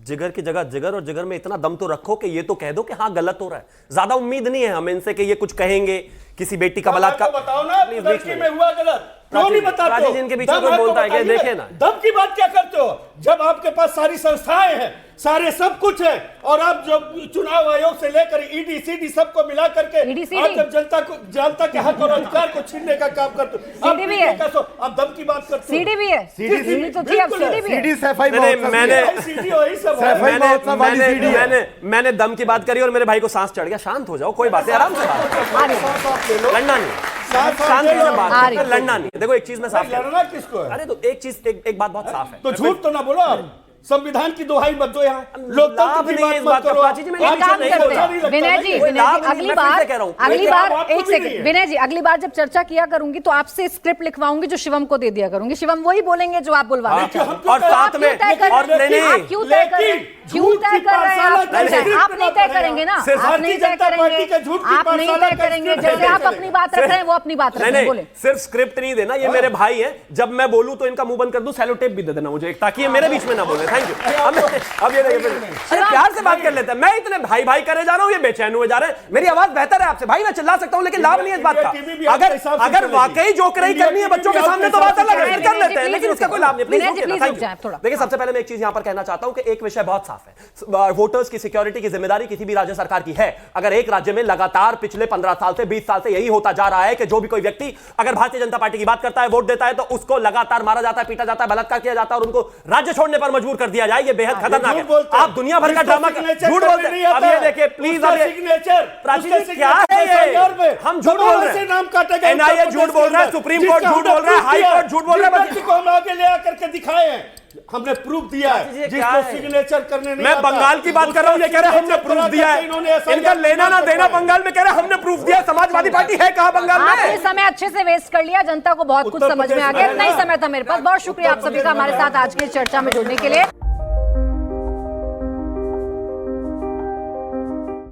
Speaker 3: जिगर की जगह जिगर, और जिगर में इतना दम तो रखो कि ये तो कह दो कि हाँ गलत हो रहा है। ज्यादा उम्मीद नहीं है हमें इनसे कि ये कुछ कहेंगे, किसी बेटी का बलात्कार।
Speaker 5: बताओ ना, लड़की में हुआ गलत क्यों नहीं बताते?
Speaker 3: राजीव जी इनके पीछे कोई बोलता है, देखे ना।
Speaker 5: दम की बात क्या करते हो जब आपके पास सारी संस्थाएं हैं, सारे सब कुछ है, और आप जो चुनाव आयोग से लेकर ईडी सीडी सबको मिला करके आप जब जनता के हक और अधिकार को छीनने का काम करते हो, आप दम की बात करते हो।
Speaker 1: सीडी भी है, सीडी तो थी, अब सीडी भी है।
Speaker 3: मैंने दम की बात करी और मेरे भाई को सांस चढ़ गया। शांत हो जाओ, कोई बात है, आराम से लड़ना नहीं, शांति से बात, लड़ना नहीं। देखो एक चीज में साफ,
Speaker 5: लड़ना किसको है?
Speaker 3: अरे तो एक चीज, एक बात बहुत साफ है,
Speaker 5: तो झूठ तो ना बोलो आप, संविधान की दोहाई मत दो, यहाँ लोकतंत्र की बात मत करो।
Speaker 1: विनय जी, अगली बार एक सेकंड, विनय जी, अगली बार जब चर्चा किया करूंगी तो आपसे स्क्रिप्ट लिखवाऊंगी जो शिवम को दे दिया करूंगी। शिवम वही बोलेंगे जो आप बुलवा रहे हैं,
Speaker 3: और साथ में
Speaker 1: क्यों तय कर रहे हैं? आप नहीं तय करेंगे ना, आप नहीं तय करेंगे, जैसे आप अपनी बात रख रहे हैं वो अपनी बात रख रहे हैं। बोले
Speaker 3: सिर्फ स्क्रिप्ट नहीं देना, ये मेरे भाई हैं, जब मैं बोलूं तो इनका मुंह बंद कर दूं, सेलो टेप भी दे देना मुझे, ताकि ये मेरे बीच में ना बोले। Thank you. अब ये देखिए, अरे प्यार से बात कर लेते हैं। मैं इतने भाई भाई करे जा रहा हूं, ये बेचैन हुए जा रहे हैं। मेरी आवाज बेहतर है आपसे भाई, मैं चिल्ला सकता हूं, लेकिन लाभ नहीं है इस बात का। अगर वाकई जोकराई करनी है बच्चों के सामने तो बात अलग है, फिर कर लेते हैं, लेकिन उसका कोई लाभ नहीं। प्लीज देखिए, सबसे पहले मैं एक चीज यहां पर कहना चाहता हूं कि एक विषय बहुत साफ है, वोटर्स की सिक्योरिटी की जिम्मेदारी किसी भी राज्य सरकार की है। अगर एक राज्य में लगातार पिछले 15 साल से 20 साल से यही होता जा रहा है कि जो भी कोई व्यक्ति अगर भारतीय जनता पार्टी की बात करता है, वोट देता है, तो उसको लगातार मारा जाता है, पीटा जाता है, बलात्कार किया जाता है और उनको राज्य छोड़ने पर मजबूर कर दिया जाए, ये बेहद खतरनाक है। आप दुनिया भर का ड्रामा झूठ बोलते हैं। अब ये देखिए प्लीज, अब प्राची जी क्या है ये? हम झूठ बोल रहे हैं, एनआईए झूठ बोल रहा है, सुप्रीम कोर्ट झूठ बोल रहा है, हाई कोर्ट झूठ बोल रहा है,
Speaker 5: को हम आगे ले आकर के दिखाए हैं, हमने प्रूफ दिया है, जिसको सिग्नेचर करने नहीं
Speaker 3: मैं बंगाल की बात कर रहा हूं, ये कह रहे हैं हमने प्रूफ दिया है। इनका लेना ना देना बंगाल में, कह रहे हैं हमने प्रूफ दिया। समाजवादी पार्टी है कहां बंगाल में?
Speaker 1: आपने समय अच्छे से वेस्ट कर लिया, जनता को बहुत कुछ समझ में आ गया। नहीं समय था मेरे पास। बहुत शुक्रिया आप सभी का हमारे साथ आज की चर्चा में जुड़ने के लिए।